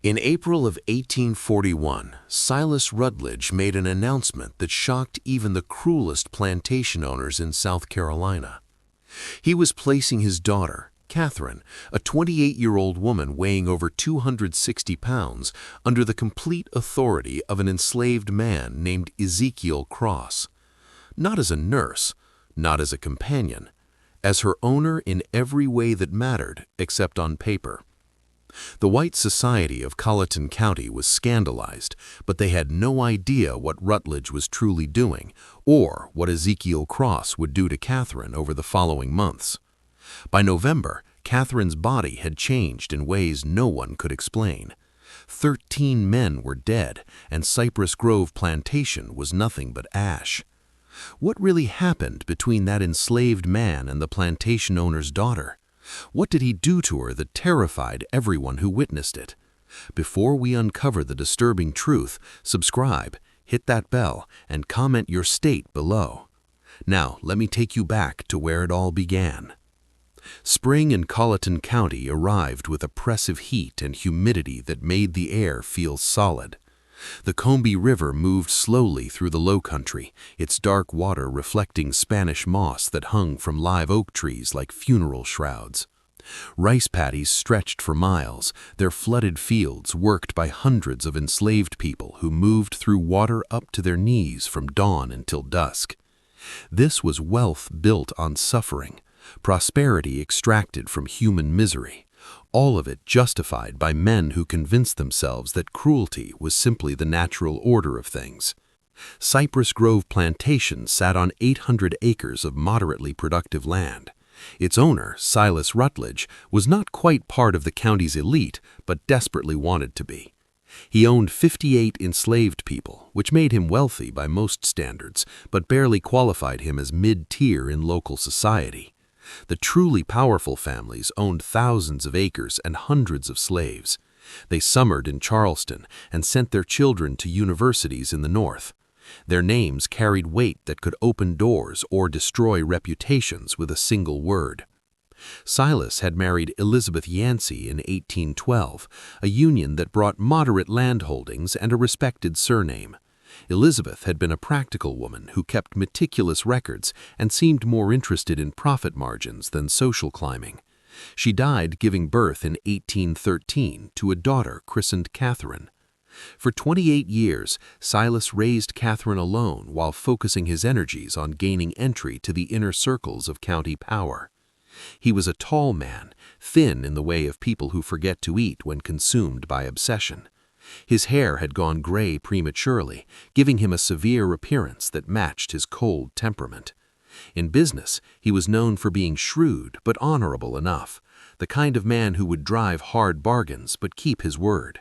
In April of 1841, Silas Rutledge made an announcement that shocked even the cruelest plantation owners in South Carolina. He was placing his daughter, Catherine, a 28-year-old woman weighing over 260 pounds, under the complete authority of an enslaved man named Ezekiel Cross. Not as a nurse, not as a companion, as her owner in every way that mattered except on paper. The white society of Colleton County was scandalized, but they had no idea what Rutledge was truly doing or what Ezekiel Cross would do to Catherine over the following months. By November, Catherine's body had changed in ways no one could explain. 13 men were dead, and Cypress Grove Plantation was nothing but ash. What really happened between that enslaved man and the plantation owner's daughter? What did he do to her that terrified everyone who witnessed it? Before we uncover the disturbing truth, subscribe, hit that bell, and comment your state below. Now, let me take you back to where it all began. Spring in Colleton County arrived with oppressive heat and humidity that made the air feel solid. The Combahee River moved slowly through the low country, its dark water reflecting Spanish moss that hung from live oak trees like funeral shrouds. Rice paddies stretched for miles, their flooded fields worked by hundreds of enslaved people who moved through water up to their knees from dawn until dusk. This was wealth built on suffering, prosperity extracted from human misery. All of it justified by men who convinced themselves that cruelty was simply the natural order of things. Cypress Grove Plantation sat on 800 acres of moderately productive land. Its owner, Silas Rutledge, was not quite part of the county's elite, but desperately wanted to be. He owned 58 enslaved people, which made him wealthy by most standards, but barely qualified him as mid-tier in local society. The truly powerful families owned thousands of acres and hundreds of slaves. They summered in Charleston and sent their children to universities in the North. Their names carried weight that could open doors or destroy reputations with a single word. Silas had married Elizabeth Yancey in 1812, a union that brought moderate landholdings and a respected surname. Elizabeth had been a practical woman who kept meticulous records and seemed more interested in profit margins than social climbing. She died giving birth in 1813 to a daughter christened Catherine. For 28 years, Silas raised Catherine alone while focusing his energies on gaining entry to the inner circles of county power. He was a tall man, thin in the way of people who forget to eat when consumed by obsession. His hair had gone gray prematurely, giving him a severe appearance that matched his cold temperament. In business, he was known for being shrewd but honorable enough, the kind of man who would drive hard bargains but keep his word.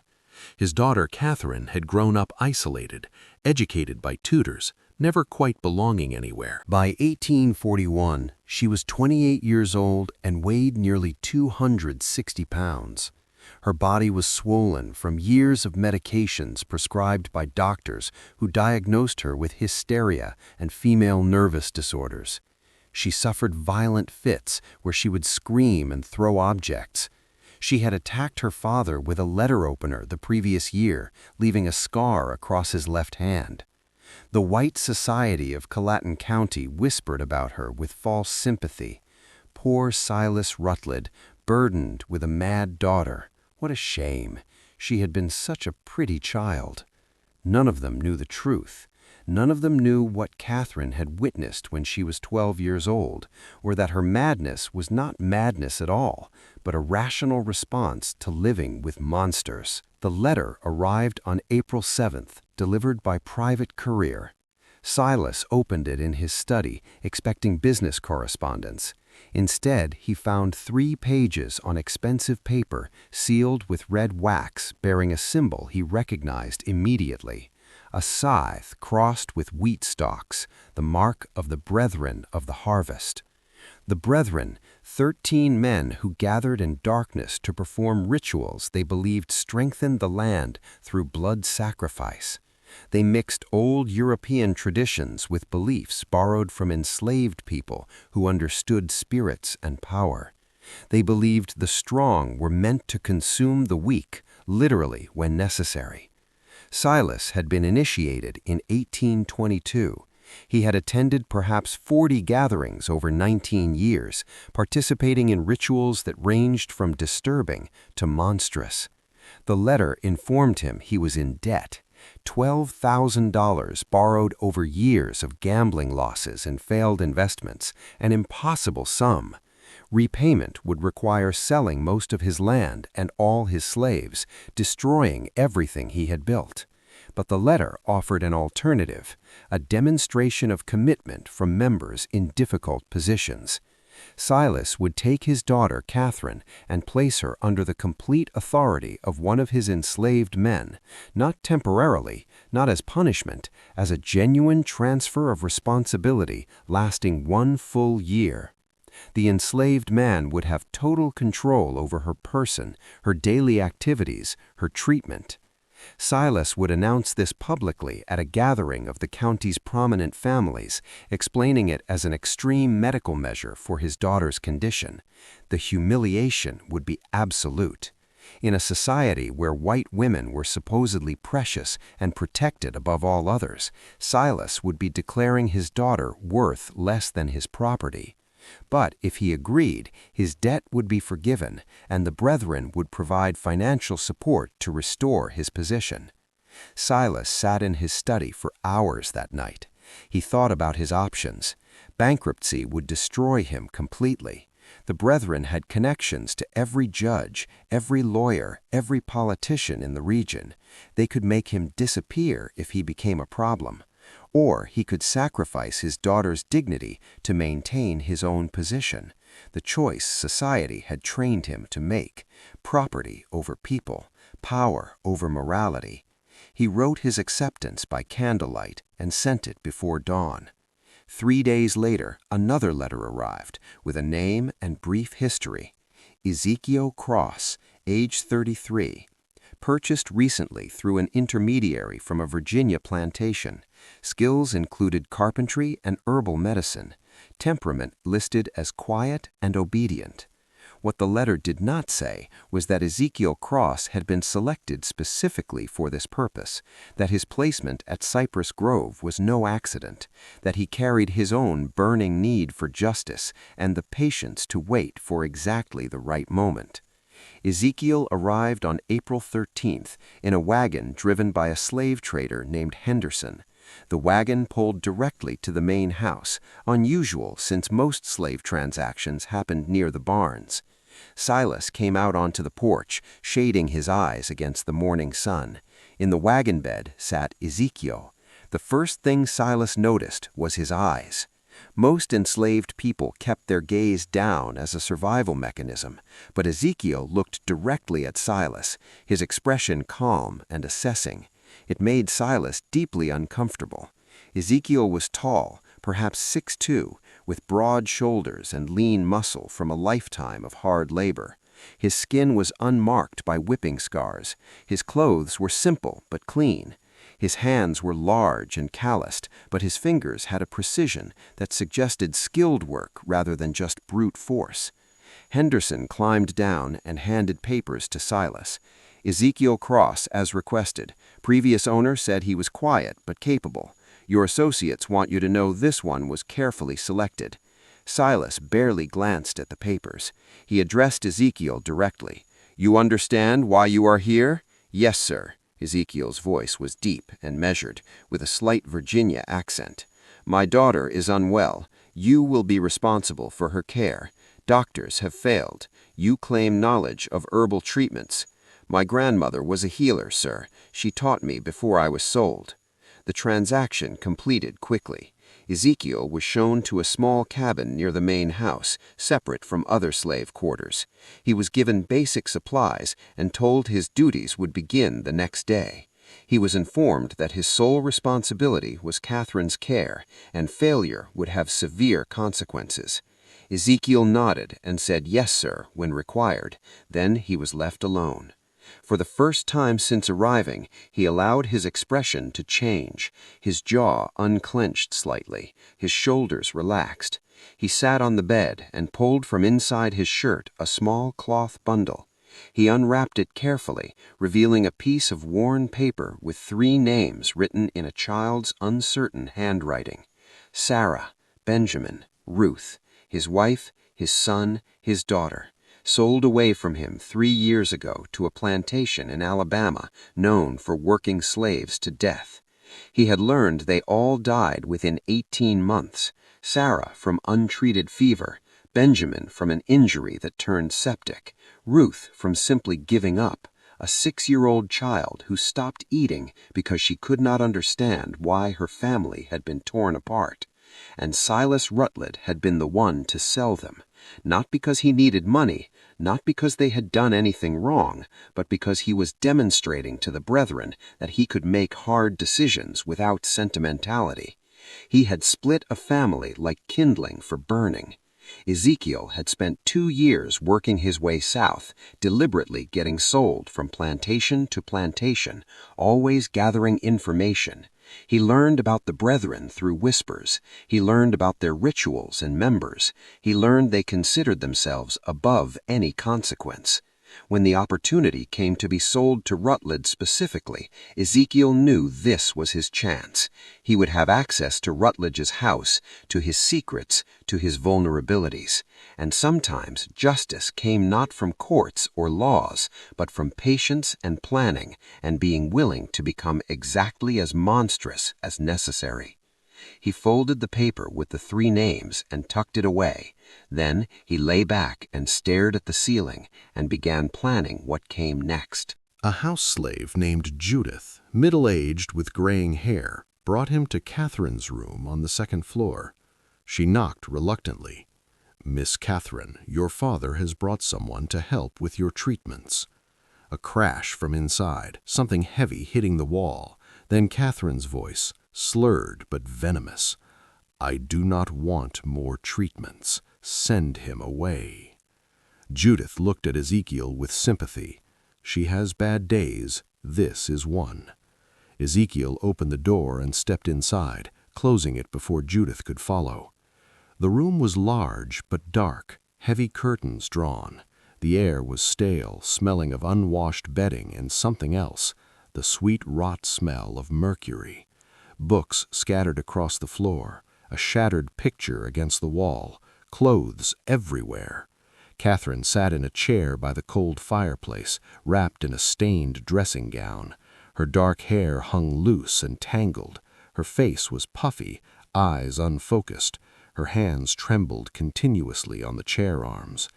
His daughter Catherine had grown up isolated, educated by tutors, never quite belonging anywhere. By 1841, she was 28 years old and weighed nearly 260 pounds. Her body was swollen from years of medications prescribed by doctors who diagnosed her with hysteria and female nervous disorders. She suffered violent fits where she would scream and throw objects. She had attacked her father with a letter opener the previous year, leaving a scar across his left hand. The white society of Colleton County whispered about her with false sympathy. Poor Silas Rutledge, burdened with a mad daughter. What a shame. She had been such a pretty child. None of them knew the truth. None of them knew what Catherine had witnessed when she was 12 years old, or that her madness was not madness at all, but a rational response to living with monsters. The letter arrived on April 7th, delivered by private courier. Silas opened it in his study, expecting business correspondence. Instead, he found 3 pages on expensive paper, sealed with red wax, bearing a symbol he recognized immediately. A scythe crossed with wheat stalks, the mark of the Brethren of the Harvest. The Brethren, 13 men who gathered in darkness to perform rituals they believed strengthened the land through blood sacrifice. They mixed old European traditions with beliefs borrowed from enslaved people who understood spirits and power. They believed the strong were meant to consume the weak, literally when necessary. Silas had been initiated in 1822. He had attended perhaps 40 gatherings over 19 years, participating in rituals that ranged from disturbing to monstrous. The letter informed him he was in debt, $12,000 borrowed over years of gambling losses and failed investments, an impossible sum. Repayment would require selling most of his land and all his slaves, destroying everything he had built. But the letter offered an alternative, a demonstration of commitment from members in difficult positions. Silas would take his daughter Catherine and place her under the complete authority of one of his enslaved men, not temporarily, not as punishment, as a genuine transfer of responsibility lasting 1 full year. The enslaved man would have total control over her person, her daily activities, her treatment. Silas would announce this publicly at a gathering of the county's prominent families, explaining it as an extreme medical measure for his daughter's condition. The humiliation would be absolute. In a society where white women were supposedly precious and protected above all others, Silas would be declaring his daughter worth less than his property. But if he agreed, his debt would be forgiven, and the brethren would provide financial support to restore his position. Silas sat in his study for hours that night. He thought about his options. Bankruptcy would destroy him completely. The brethren had connections to every judge, every lawyer, every politician in the region. They could make him disappear if he became a problem. Or he could sacrifice his daughter's dignity to maintain his own position, the choice society had trained him to make: property over people, power over morality. He wrote his acceptance by candlelight and sent it before dawn. 3 days later, another letter arrived with a name and brief history. Ezekiel Cross, age 33. Purchased recently through an intermediary from a Virginia plantation. Skills included carpentry and herbal medicine. Temperament listed as quiet and obedient. What the letter did not say was that Ezekiel Cross had been selected specifically for this purpose, that his placement at Cypress Grove was no accident, that he carried his own burning need for justice and the patience to wait for exactly the right moment. Ezekiel arrived on April 13th in a wagon driven by a slave trader named Henderson. The wagon pulled directly to the main house, unusual since most slave transactions happened near the barns. Silas came out onto the porch, shading his eyes against the morning sun. In the wagon bed sat Ezekiel. The first thing Silas noticed was his eyes. Most enslaved people kept their gaze down as a survival mechanism, but Ezekiel looked directly at Silas, his expression calm and assessing. It made Silas deeply uncomfortable. Ezekiel was tall, perhaps 6'2", with broad shoulders and lean muscle from a lifetime of hard labor. His skin was unmarked by whipping scars. His clothes were simple but clean. His hands were large and calloused, but his fingers had a precision that suggested skilled work rather than just brute force. Henderson climbed down and handed papers to Silas. Ezekiel Cross, as requested. Previous owner said he was quiet but capable. Your associates want you to know this one was carefully selected. Silas barely glanced at the papers. He addressed Ezekiel directly. You understand why you are here? Yes, sir. Ezekiel's voice was deep and measured, with a slight Virginia accent. My daughter is unwell. You will be responsible for her care. Doctors have failed. You claim knowledge of herbal treatments. My grandmother was a healer, sir. She taught me before I was sold. The transaction completed quickly. Ezekiel was shown to a small cabin near the main house, separate from other slave quarters. He was given basic supplies and told his duties would begin the next day. He was informed that his sole responsibility was Catherine's care, and failure would have severe consequences. Ezekiel nodded and said yes, sir, when required. Then he was left alone. For the first time since arriving, he allowed his expression to change. His jaw unclenched slightly, his shoulders relaxed. He sat on the bed and pulled from inside his shirt a small cloth bundle. He unwrapped it carefully, revealing a piece of worn paper with 3 names written in a child's uncertain handwriting: Sarah, Benjamin, Ruth, his wife, his son, his daughter, sold away from him 3 years ago to a plantation in Alabama known for working slaves to death. He had learned they all died within 18 months, Sarah from untreated fever, Benjamin from an injury that turned septic, Ruth from simply giving up, a 6-year-old child who stopped eating because she could not understand why her family had been torn apart. And Silas Rutledge had been the one to sell them, not because he needed money, not because they had done anything wrong, but because he was demonstrating to the brethren that he could make hard decisions without sentimentality. He had split a family like kindling for burning. Ezekiel had spent 2 years working his way south, deliberately getting sold from plantation to plantation, always gathering information. He learned about the brethren through whispers. He learned about their rituals and members. He learned they considered themselves above any consequence. When the opportunity came to be sold to Rutledge specifically, Ezekiel knew this was his chance. He would have access to Rutledge's house, to his secrets, to his vulnerabilities. And sometimes justice came not from courts or laws, but from patience and planning and being willing to become exactly as monstrous as necessary. He folded the paper with the 3 names and tucked it away. Then he lay back and stared at the ceiling and began planning what came next. A house slave named Judith, middle-aged with graying hair, brought him to Catherine's room on the 2nd floor. She knocked reluctantly. "Miss Catherine, your father has brought someone to help with your treatments." A crash from inside, something heavy hitting the wall. Then Catherine's voice, slurred but venomous. "I do not want more treatments. Send him away." Judith looked at Ezekiel with sympathy. She has bad days. This is one. Ezekiel opened the door and stepped inside, closing it before Judith could follow. The room was large but dark, heavy curtains drawn. The air was stale, smelling of unwashed bedding and something else, the sweet rot smell of mercury. Books scattered across the floor, a shattered picture against the wall, clothes everywhere. Catherine sat in a chair by the cold fireplace, wrapped in a stained dressing gown. Her dark hair hung loose and tangled. Her face was puffy, eyes unfocused. Her hands trembled continuously on the chair arms.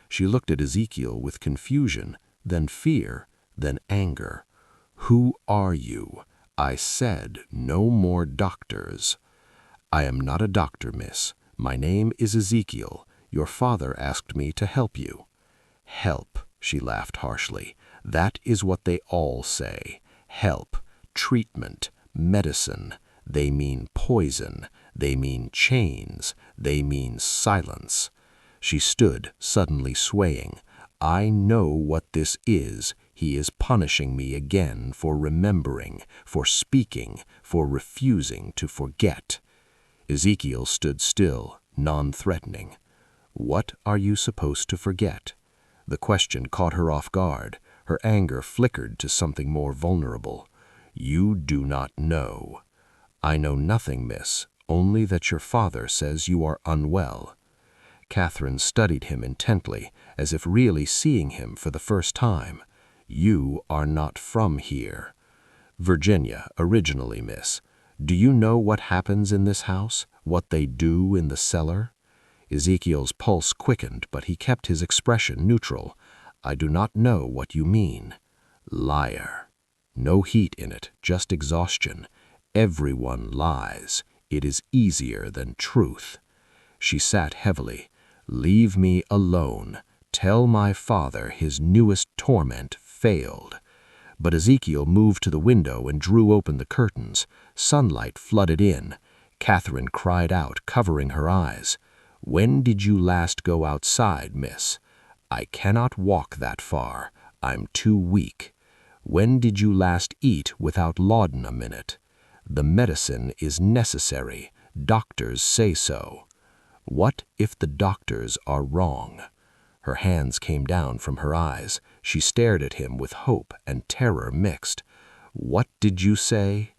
She looked at Ezekiel with confusion, then fear, then anger. "Who are you? I said no more doctors." "I am not a doctor, miss. My name is Ezekiel. Your father asked me to help you." "Help," she laughed harshly. "That is what they all say. Help, treatment, medicine. They mean poison. They mean chains. They mean silence." She stood, suddenly swaying. "I know what this is. He is punishing me again for remembering, for speaking, for refusing to forget." Ezekiel stood still, non-threatening. "What are you supposed to forget?" The question caught her off guard. Her anger flickered to something more vulnerable. "You do not know." "I know nothing, miss, only that your father says you are unwell." Catherine studied him intently, as if really seeing him for the first time. "You are not from here." "Virginia, originally, miss. Do you know what happens in this house? What they do in the cellar?" Ezekiel's pulse quickened, but he kept his expression neutral. "I do not know what you mean." "Liar. No heat in it, just exhaustion. Everyone lies. It is easier than truth." She sat heavily. "Leave me alone. Tell my father his newest torment failed." But Ezekiel moved to the window and drew open the curtains. Sunlight flooded in. Catherine cried out, covering her eyes. "When did you last go outside, miss?" "I cannot walk that far. I'm too weak." "When did you last eat without laudanum in it?" "The medicine is necessary. Doctors say so." "What if the doctors are wrong?" Her hands came down from her eyes. She stared at him with hope and terror mixed. "What did you say?"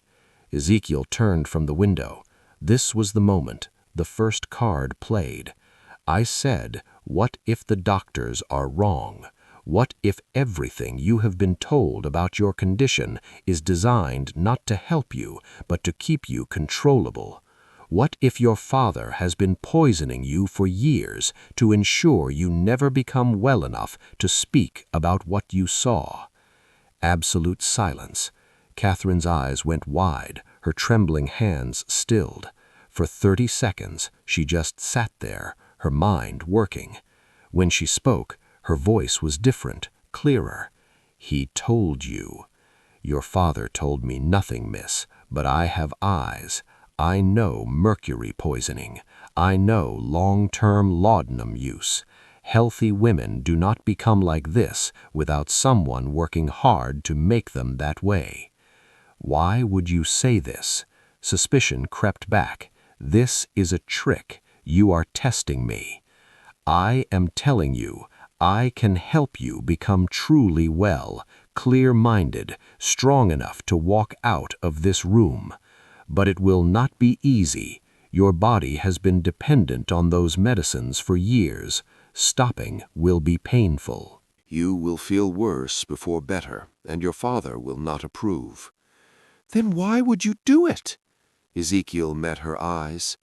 Ezekiel turned from the window. This was the moment. The first card played. "I said, what if the doctors are wrong? What if everything you have been told about your condition is designed not to help you, but to keep you controllable? What if your father has been poisoning you for years to ensure you never become well enough to speak about what you saw?" Absolute silence. Catherine's eyes went wide, her trembling hands stilled. For 30 seconds, she just sat there, her mind working. When she spoke, her voice was different, clearer. "He told you." "Your father told me nothing, miss, but I have eyes. I know mercury poisoning. I know long-term laudanum use. Healthy women do not become like this without someone working hard to make them that way." "Why would you say this?" Suspicion crept back. "This is a trick. You are testing me." "I am telling you, I can help you become truly well, clear-minded, strong enough to walk out of this room. But it will not be easy. Your body has been dependent on those medicines for years. Stopping will be painful." "You will feel worse before better, and your father will not approve." "Then why would you do it?" Ezekiel met her eyes.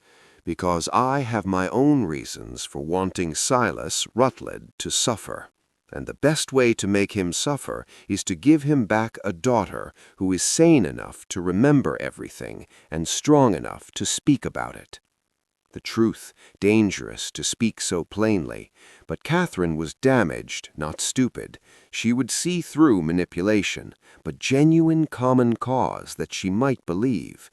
"Because I have my own reasons for wanting Silas Rutledge to suffer, and the best way to make him suffer is to give him back a daughter who is sane enough to remember everything and strong enough to speak about it." The truth, dangerous to speak so plainly, but Catherine was damaged, not stupid. She would see through manipulation, but genuine common cause that she might believe.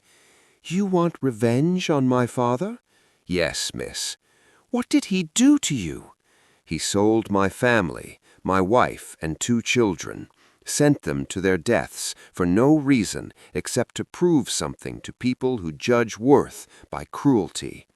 "You want revenge on my father?" "Yes, miss." "What did he do to you?" "He sold my family, my wife and 2 children, sent them to their deaths for no reason except to prove something to people who judge worth by cruelty."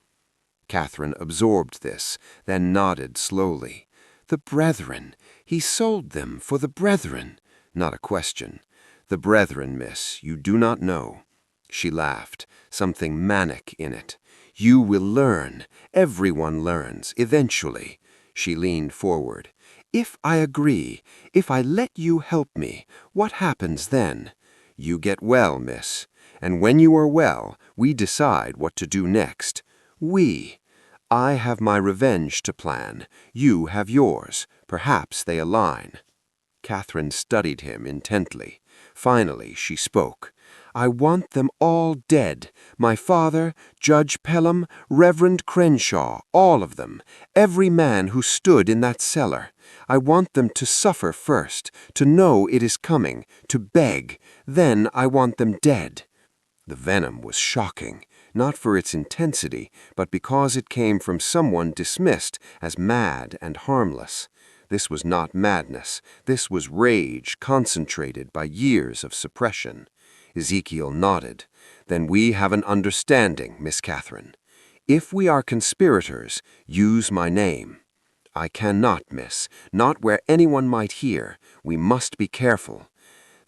Catherine absorbed this, then nodded slowly. "The brethren. He sold them for the brethren." Not a question. "The brethren, miss, you do not know." She laughed, something manic in it. "You will learn. Everyone learns, eventually." She leaned forward. "If I agree, if I let you help me, what happens then?" "You get well, miss. And when you are well, we decide what to do next. We. I have my revenge to plan. You have yours. Perhaps they align." Catherine studied him intently. Finally, she spoke. "I want them all dead. My father, Judge Pelham, Reverend Crenshaw, all of them. Every man who stood in that cellar. I want them to suffer first, to know it is coming, to beg. Then I want them dead." The venom was shocking, not for its intensity, but because it came from someone dismissed as mad and harmless. This was not madness. This was rage concentrated by years of suppression. Ezekiel nodded. "Then we have an understanding, Miss Catherine. If we are conspirators, use my name." "I cannot, miss. Not where anyone might hear. We must be careful."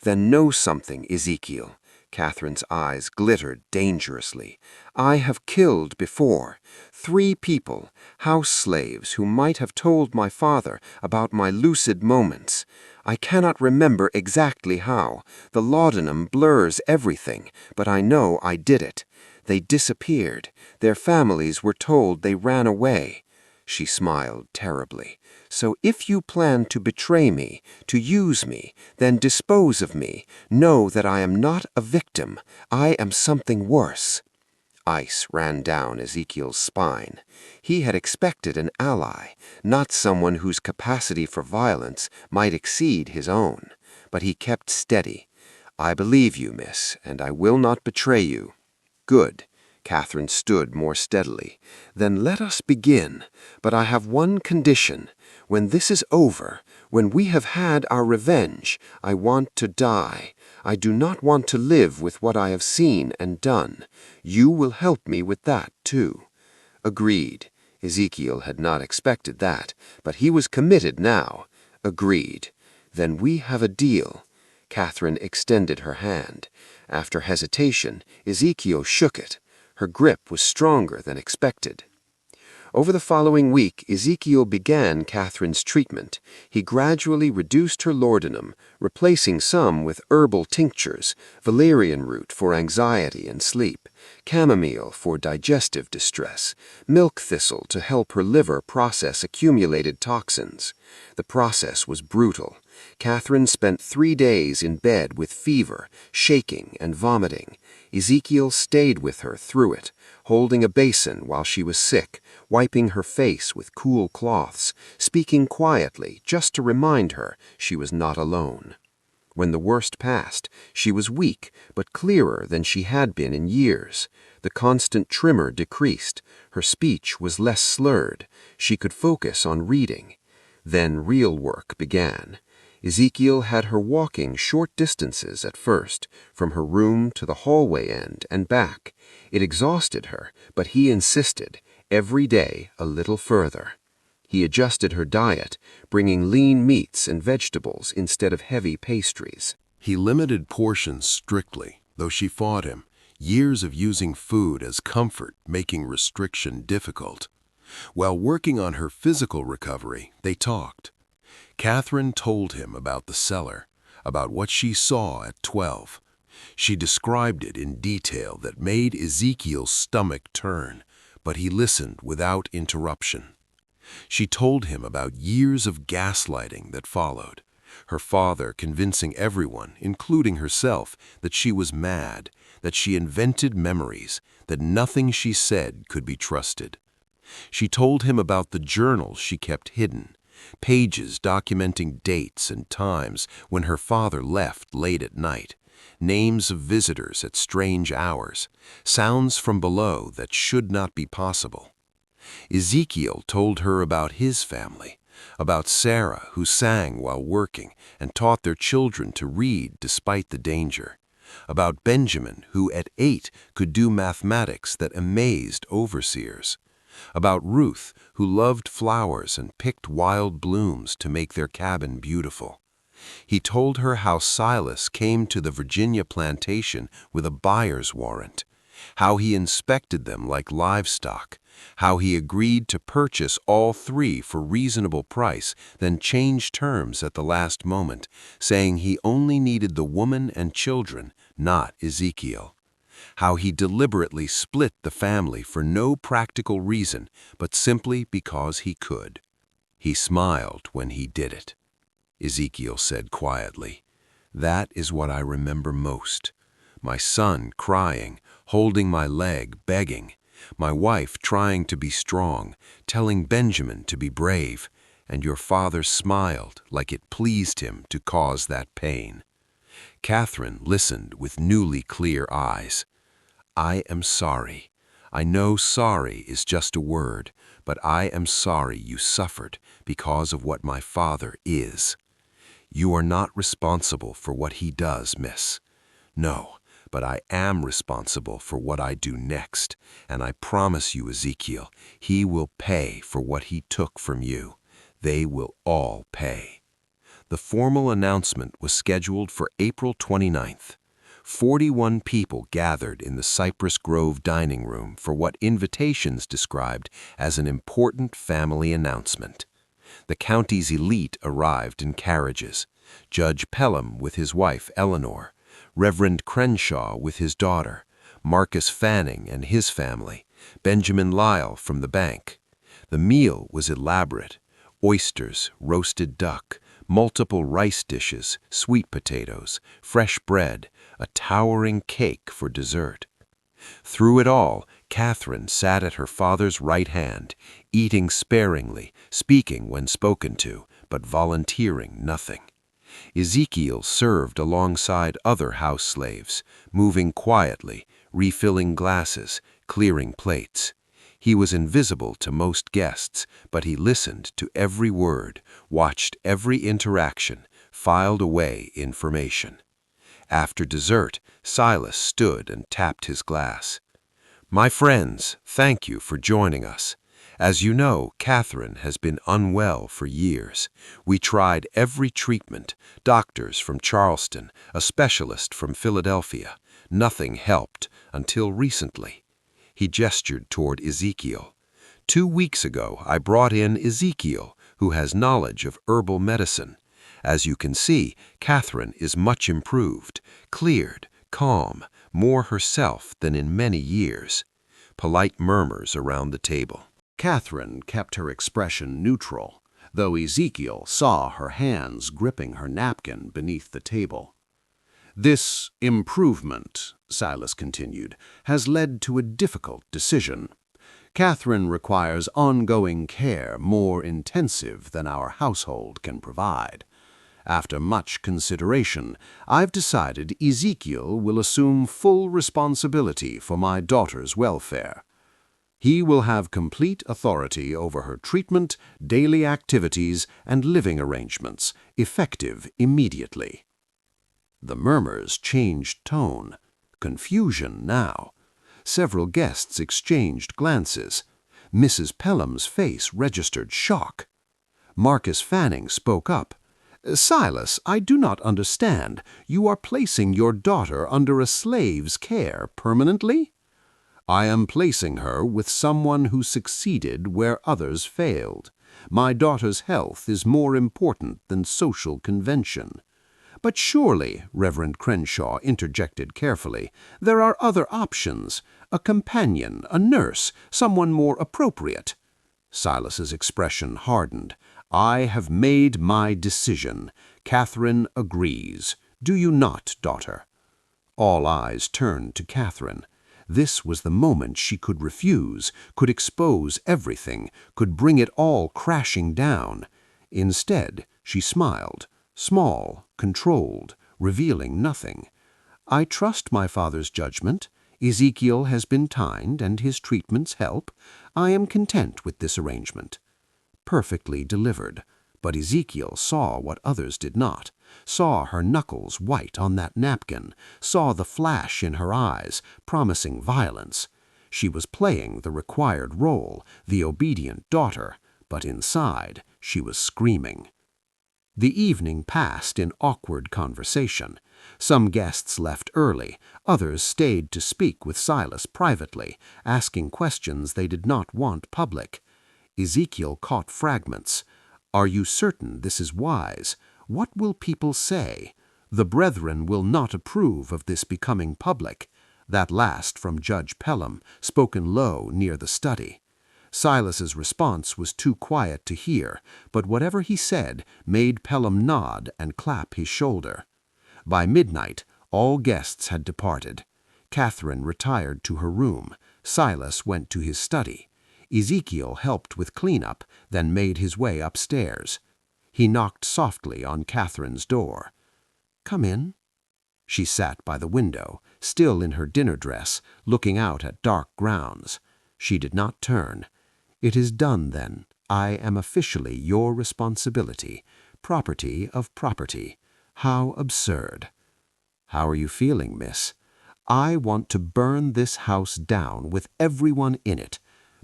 "Then know something, Ezekiel." Catherine's eyes glittered dangerously. "I have killed before. 3 people, house slaves who might have told my father about my lucid moments. I cannot remember exactly how. The laudanum blurs everything, but I know I did it. They disappeared. Their families were told they ran away." She smiled terribly. "So if you plan to betray me, to use me, then dispose of me. Know that I am not a victim. I am something worse." Ice ran down Ezekiel's spine. He had expected an ally, not someone whose capacity for violence might exceed his own. But he kept steady. "I believe you, miss, and I will not betray you." "Good." Catherine stood more steadily. "Then let us begin. But I have one condition. When this is over, when we have had our revenge, I want to die. I do not want to live with what I have seen and done. You will help me with that, too." "Agreed." Ezekiel had not expected that, but he was committed now. Agreed. Then we have a deal. Catherine extended her hand. After hesitation, Ezekiel shook it. Her grip was stronger than expected. Over the following week, Ezekiel began Catherine's treatment. He gradually reduced her laudanum, replacing some with herbal tinctures, valerian root for anxiety and sleep, chamomile for digestive distress, milk thistle to help her liver process accumulated toxins. The process was brutal. Catherine spent 3 days in bed with fever, shaking, and vomiting. Ezekiel stayed with her through it, holding a basin while she was sick, wiping her face with cool cloths, speaking quietly just to remind her she was not alone. When the worst passed, she was weak but clearer than she had been in years. The constant tremor decreased. Her speech was less slurred. She could focus on reading. Then real work began. Ezekiel had her walking short distances at first, from her room to the hallway end and back. It exhausted her, but he insisted, every day a little further. He adjusted her diet, bringing lean meats and vegetables instead of heavy pastries. He limited portions strictly, though she fought him, years of using food as comfort making restriction difficult. While working on her physical recovery, they talked. Catherine told him about the cellar, about what she saw at 12. She described it in detail that made Ezekiel's stomach turn, but he listened without interruption. She told him about years of gaslighting that followed, her father convincing everyone, including herself, that she was mad, that she invented memories, that nothing she said could be trusted. She told him about the journals she kept hidden, pages documenting dates and times when her father left late at night, names of visitors at strange hours, sounds from below that should not be possible. Ezekiel told her about his family, about Sarah, who sang while working and taught their children to read despite the danger, about Benjamin, who at 8 could do mathematics that amazed overseers, about Ruth, who loved flowers and picked wild blooms to make their cabin beautiful. He told her how Silas came to the Virginia plantation with a buyer's warrant, how he inspected them like livestock, how he agreed to purchase all 3 for reasonable price, then changed terms at the last moment, saying he only needed the woman and children, not Ezekiel. How he deliberately split the family for no practical reason, but simply because he could. He smiled when he did it. Ezekiel said quietly, "That is what I remember most. My son crying, holding my leg, begging. My wife trying to be strong, telling Benjamin to be brave, and your father smiled like it pleased him to cause that pain." Catherine listened with newly clear eyes. "I am sorry. I know sorry is just a word, but I am sorry you suffered because of what my father is. You are not responsible for what he does, miss. No, but I am responsible for what I do next, and I promise you, Ezekiel, he will pay for what he took from you. They will all pay." The formal announcement was scheduled for April 29th. 41 people gathered in the Cypress Grove dining room for what invitations described as an important family announcement. The county's elite arrived in carriages. Judge Pelham with his wife Eleanor, Reverend Crenshaw with his daughter, Marcus Fanning and his family, Benjamin Lyle from the bank. The meal was elaborate: oysters, roasted duck, multiple rice dishes, sweet potatoes, fresh bread, a towering cake for dessert. Through it all, Catherine sat at her father's right hand, eating sparingly, speaking when spoken to, but volunteering nothing. Ezekiel served alongside other house slaves, moving quietly, refilling glasses, clearing plates. He was invisible to most guests, but he listened to every word, watched every interaction, filed away information. After dessert, Silas stood and tapped his glass. "My friends, thank you for joining us. As you know, Catherine has been unwell for years. We tried every treatment, doctors from Charleston, a specialist from Philadelphia. Nothing helped until recently. He gestured toward Ezekiel. 2 weeks ago, I brought in Ezekiel, who has knowledge of herbal medicine. As you can see, Catherine is much improved, cleared, calm, more herself than in many years. Polite murmurs around the table. Catherine kept her expression neutral, though Ezekiel saw her hands gripping her napkin beneath the table. This improvement, Silas continued, has led to a difficult decision. Catherine requires ongoing care more intensive than our household can provide. After much consideration, I've decided Ezekiel will assume full responsibility for my daughter's welfare. He will have complete authority over her treatment, daily activities, and living arrangements, effective immediately. The murmurs changed tone. Confusion now. Several guests exchanged glances. Mrs. Pelham's face registered shock. Marcus Fanning spoke up. "Silas, I do not understand. You are placing your daughter under a slave's care permanently?" "I am placing her with someone who succeeded where others failed. My daughter's health is more important than social convention." "But surely," Reverend Crenshaw interjected carefully, "there are other options. A companion, a nurse, someone more appropriate." Silas's expression hardened. "I have made my decision. Catherine agrees. Do you not, daughter?" All eyes turned to Catherine. This was the moment she could refuse, could expose everything, could bring it all crashing down. Instead, she smiled, small, controlled, revealing nothing. "I trust my father's judgment. Ezekiel has been kind, and his treatments help. I am content with this arrangement." Perfectly delivered, but Ezekiel saw what others did not, saw her knuckles white on that napkin, saw the flash in her eyes, promising violence. She was playing the required role, the obedient daughter, but inside she was screaming. The evening passed in awkward conversation. Some guests left early, others stayed to speak with Silas privately, asking questions they did not want public. Ezekiel caught fragments. "Are you certain this is wise? What will people say? The brethren will not approve of this becoming public." That last from Judge Pelham, spoken low near the study. Silas's response was too quiet to hear, but whatever he said made Pelham nod and clap his shoulder. By midnight, all guests had departed. Catherine retired to her room. Silas went to his study. Ezekiel helped with cleanup, then made his way upstairs. He knocked softly on Catherine's door. "Come in." She sat by the window, still in her dinner dress, looking out at dark grounds. She did not turn. "It is done, then. I am officially your responsibility. Property of property. How absurd." "How are you feeling, miss?" "I want to burn this house down with everyone in it.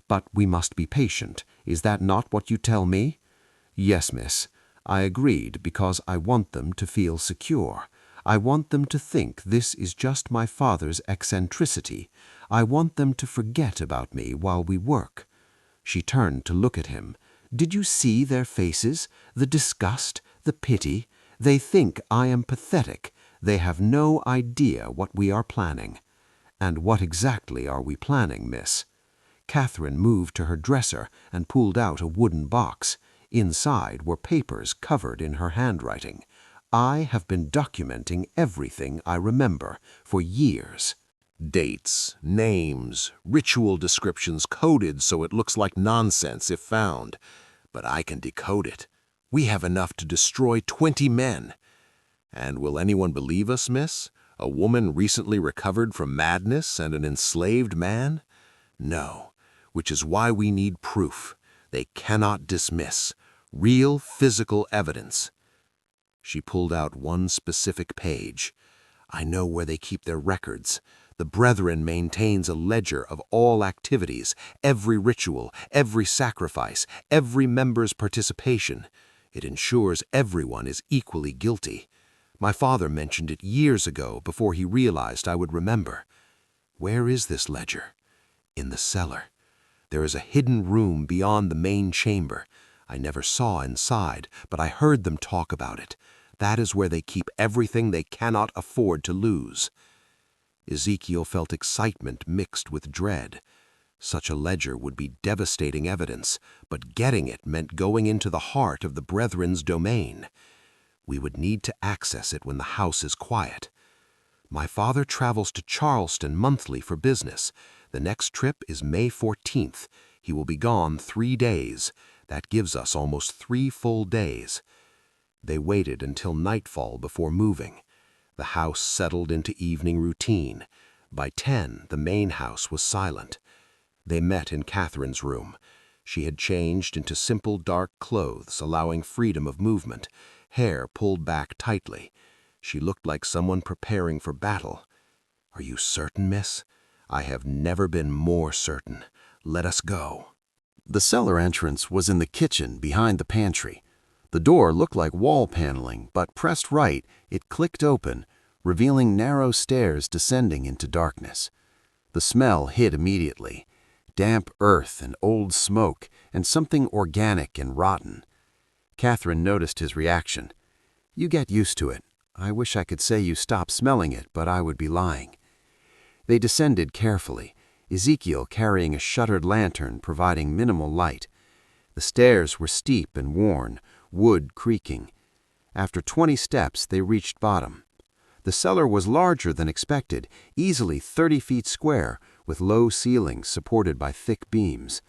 But we must be patient. Is that not what you tell me?" "Yes, miss. I agreed because I want them to feel secure. I want them to think this is just my father's eccentricity. I want them to forget about me while we work." She turned to look at him. "Did you see their faces? The disgust, the pity. They think I am pathetic. They have no idea what we are planning." "And what exactly are we planning, miss?" Catherine moved to her dresser and pulled out a wooden box. Inside were papers covered in her handwriting. "I have been documenting everything I remember for years." Dates, names, ritual descriptions coded so it looks like nonsense if found. But I can decode it. We have enough to destroy 20 men. And will anyone believe us, miss? A woman recently recovered from madness and an enslaved man? No, which is why we need proof. They cannot dismiss. Real physical evidence. She pulled out one specific page. "I know where they keep their records. The Brethren maintains a ledger of all activities, every ritual, every sacrifice, every member's participation. It ensures everyone is equally guilty. My father mentioned it years ago before he realized I would remember. Where is this ledger? In the cellar. There is a hidden room beyond the main chamber. I never saw inside, but I heard them talk about it. That is where they keep everything they cannot afford to lose. Ezekiel felt excitement mixed with dread. Such a ledger would be devastating evidence, but getting it meant going into the heart of the Brethren's domain. We would need to access it when the house is quiet. My father travels to Charleston monthly for business. The next trip is May 14th. He will be gone 3 days. That gives us almost 3 full days. They waited until nightfall before moving. The house settled into evening routine. By 10, the main house was silent. They met in Catherine's room. She had changed into simple dark clothes, allowing freedom of movement, hair pulled back tightly. She looked like someone preparing for battle. "Are you certain, miss?" "I have never been more certain. Let us go." The cellar entrance was in the kitchen behind the pantry. The door looked like wall paneling, but pressed right, it clicked open, revealing narrow stairs descending into darkness. The smell hit immediately. Damp earth and old smoke, and something organic and rotten. Catherine noticed his reaction. "You get used to it. I wish I could say you stop smelling it, but I would be lying." They descended carefully, Ezekiel carrying a shuttered lantern providing minimal light. The stairs were steep and worn, wood creaking. After 20 steps, they reached bottom. The cellar was larger than expected, easily 30 feet square, with low ceilings supported by thick beams.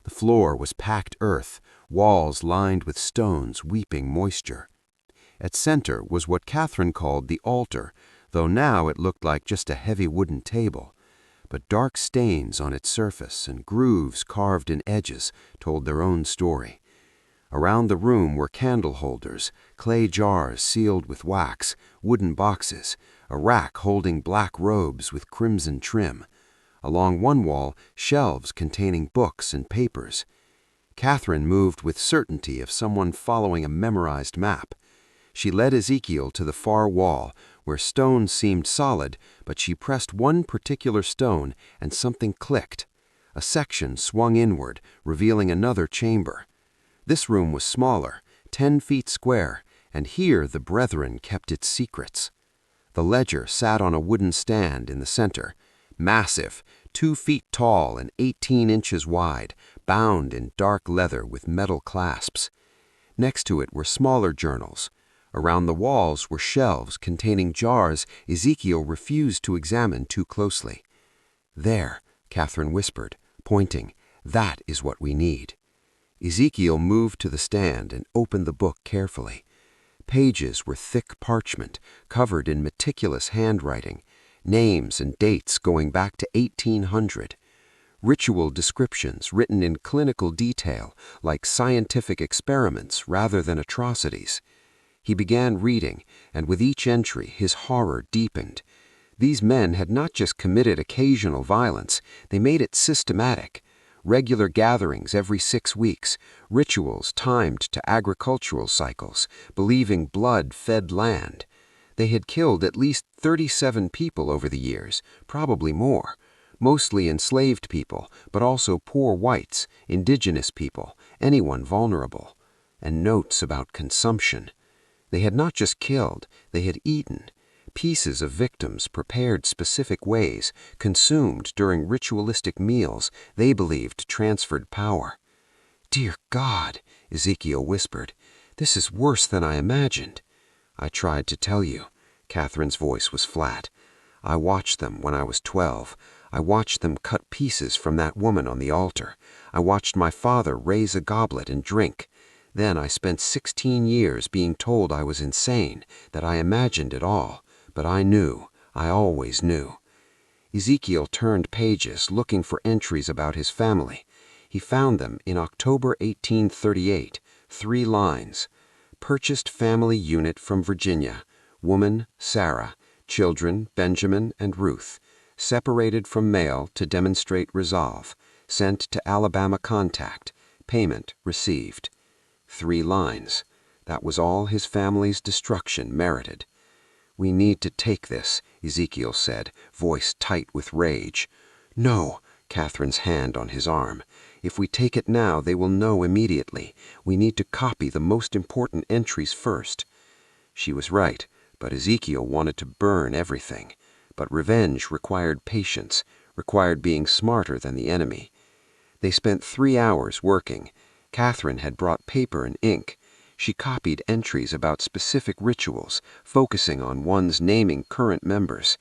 The floor was packed earth, walls lined with stones weeping moisture. At center was what Catherine called the altar, though now it looked like just a heavy wooden table. But dark stains on its surface and grooves carved in edges told their own story. Around the room were candle holders, clay jars sealed with wax, wooden boxes, a rack holding black robes with crimson trim. Along one wall, shelves containing books and papers. Catherine moved with certainty of someone following a memorized map. She led Ezekiel to the far wall, where stones seemed solid, but she pressed one particular stone and something clicked. A section swung inward, revealing another chamber. This room was smaller, 10 feet square, and here the Brethren kept its secrets. The ledger sat on a wooden stand in the center, massive, 2 feet tall and 18 inches wide, bound in dark leather with metal clasps. Next to it were smaller journals. Around the walls were shelves containing jars Ezekiel refused to examine too closely. "There," Catherine whispered, pointing, "that is what we need." Ezekiel moved to the stand and opened the book carefully. Pages were thick parchment, covered in meticulous handwriting, names and dates going back to 1800. Ritual descriptions written in clinical detail, like scientific experiments rather than atrocities. He began reading, and with each entry his horror deepened. These men had not just committed occasional violence, they made it systematic. Regular gatherings every 6 weeks, rituals timed to agricultural cycles, believing blood fed land. They had killed at least 37 people over the years, probably more. Mostly enslaved people, but also poor whites, indigenous people, anyone vulnerable. And notes about consumption. They had not just killed, they had eaten. Pieces of victims prepared specific ways, consumed during ritualistic meals they believed transferred power. "Dear God," Ezekiel whispered, "this is worse than I imagined." "I tried to tell you." Catherine's voice was flat. "I watched them when I was 12. I watched them cut pieces from that woman on the altar. I watched my father raise a goblet and drink. Then I spent 16 years being told I was insane, that I imagined it all. But I knew. I always knew." Ezekiel turned pages, looking for entries about his family. He found them in October 1838, 3 lines. "Purchased family unit from Virginia. Woman, Sarah. Children, Benjamin and Ruth. separated from mail to demonstrate resolve, sent to Alabama contact, payment received. 3 lines. That was all his family's destruction merited. "We need to take this," Ezekiel said, voice tight with rage. "No," Catherine's hand on his arm. "If we take it now, they will know immediately. We need to copy the most important entries first." She was right, but Ezekiel wanted to burn everything. But revenge required patience, required being smarter than the enemy. They spent 3 hours working. Catherine had brought paper and ink. She copied entries about specific rituals, focusing on ones naming current members.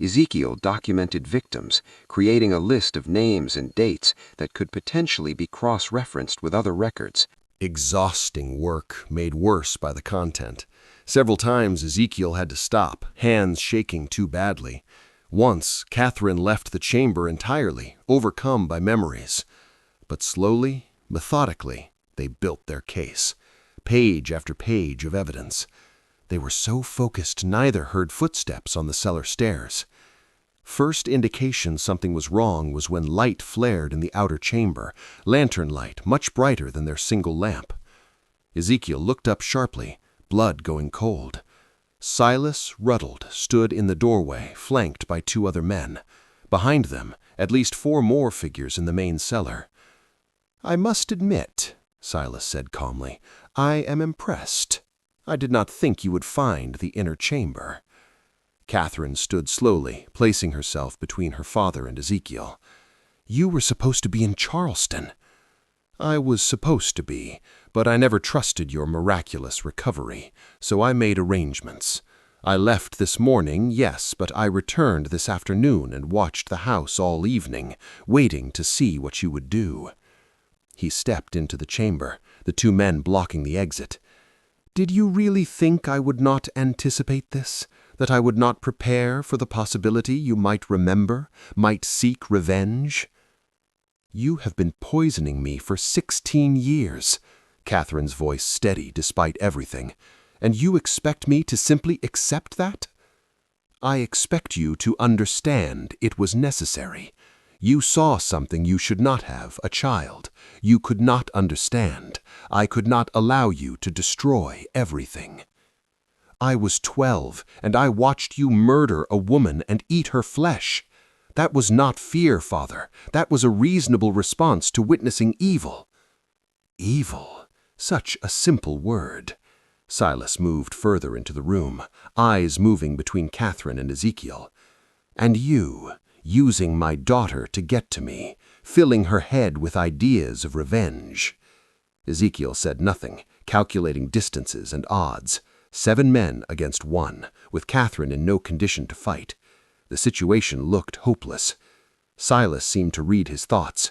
Ezekiel documented victims, creating a list of names and dates that could potentially be cross-referenced with other records. Exhausting work made worse by the content. Several times Ezekiel had to stop, hands shaking too badly. Once, Catherine left the chamber entirely, overcome by memories. But slowly, methodically, they built their case. Page after page of evidence. They were so focused neither heard footsteps on the cellar stairs. First indication something was wrong was when light flared in the outer chamber, lantern light much brighter than their single lamp. Ezekiel looked up sharply, blood going cold. Silas Ruddled stood in the doorway, flanked by 2 other men. Behind them, at least 4 more figures in the main cellar. "I must admit," Silas said calmly, "I am impressed. I did not think you would find the inner chamber." Catherine stood slowly, placing herself between her father and Ezekiel. "You were supposed to be in Charleston." "I was supposed to be, but I never trusted your miraculous recovery, so I made arrangements. I left this morning, yes, but I returned this afternoon and watched the house all evening, waiting to see what you would do." He stepped into the chamber, the 2 men blocking the exit. "Did you really think I would not anticipate this? That I would not prepare for the possibility you might remember, might seek revenge?" "You have been poisoning me for 16 years, Catherine's voice steady despite everything. "And you expect me to simply accept that?" "I expect you to understand it was necessary. You saw something you should not have, a child. You could not understand. I could not allow you to destroy everything. I was 12, and I watched you murder a woman and eat her flesh. That was not fear, Father. That was a reasonable response to witnessing evil." Evil. Such a simple word. Silas moved further into the room, eyes moving between Catherine and Ezekiel. "And you, using my daughter to get to me, filling her head with ideas of revenge." Ezekiel said nothing, calculating distances and odds. 7 men against 1, with Catherine in no condition to fight. The situation looked hopeless. Silas seemed to read his thoughts.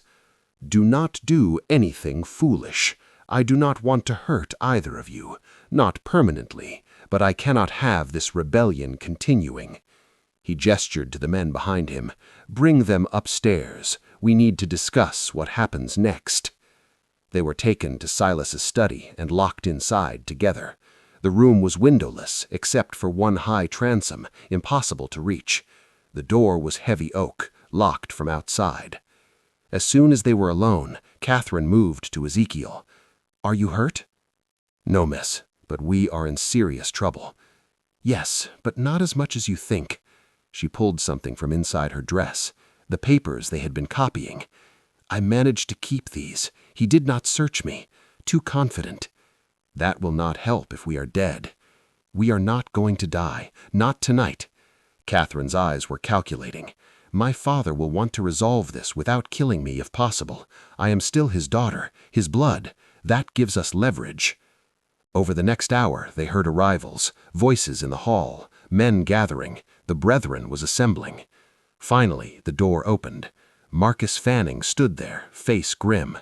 "Do not do anything foolish. I do not want to hurt either of you, not permanently, but I cannot have this rebellion continuing." He gestured to the men behind him. "Bring them upstairs. We need to discuss what happens next." They were taken to Silas's study and locked inside together. The room was windowless, except for 1 high transom, impossible to reach. The door was heavy oak, locked from outside. As soon as they were alone, Catherine moved to Ezekiel. "Are you hurt?" "No, miss, but we are in serious trouble." "Yes, but not as much as you think." She pulled something from inside her dress, the papers they had been copying. "I managed to keep these. He did not search me. Too confident." "That will not help if we are dead." "We are not going to die. Not tonight." Catherine's eyes were calculating. "My father will want to resolve this without killing me if possible. I am still his daughter, his blood. That gives us leverage." Over the next hour, they heard arrivals, voices in the hall, men gathering. The brethren was assembling. Finally, the door opened. Marcus Fanning stood there, face grim.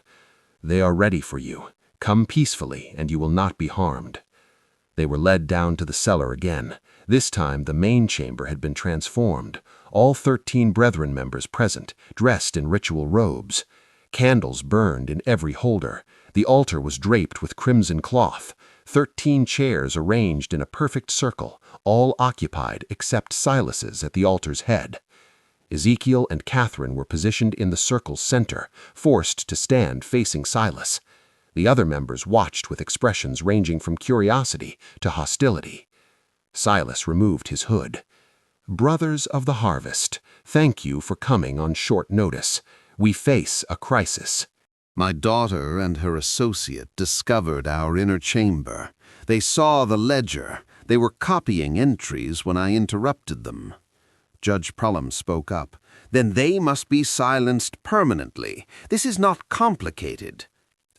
"They are ready for you. Come peacefully, and you will not be harmed." They were led down to the cellar again. This time, the main chamber had been transformed. All 13 brethren members present, dressed in ritual robes. Candles burned in every holder. The altar was draped with crimson cloth. 13 chairs arranged in a perfect circle, all occupied except Silas's at the altar's head. Ezekiel and Catherine were positioned in the circle's center, forced to stand facing Silas. The other members watched with expressions ranging from curiosity to hostility. Silas removed his hood. "Brothers of the harvest, thank you for coming on short notice. We face a crisis." My daughter and her associate discovered our inner chamber. They saw the ledger. They were copying entries when I interrupted them. Judge Pelham spoke up. "Then they must be silenced permanently. This is not complicated."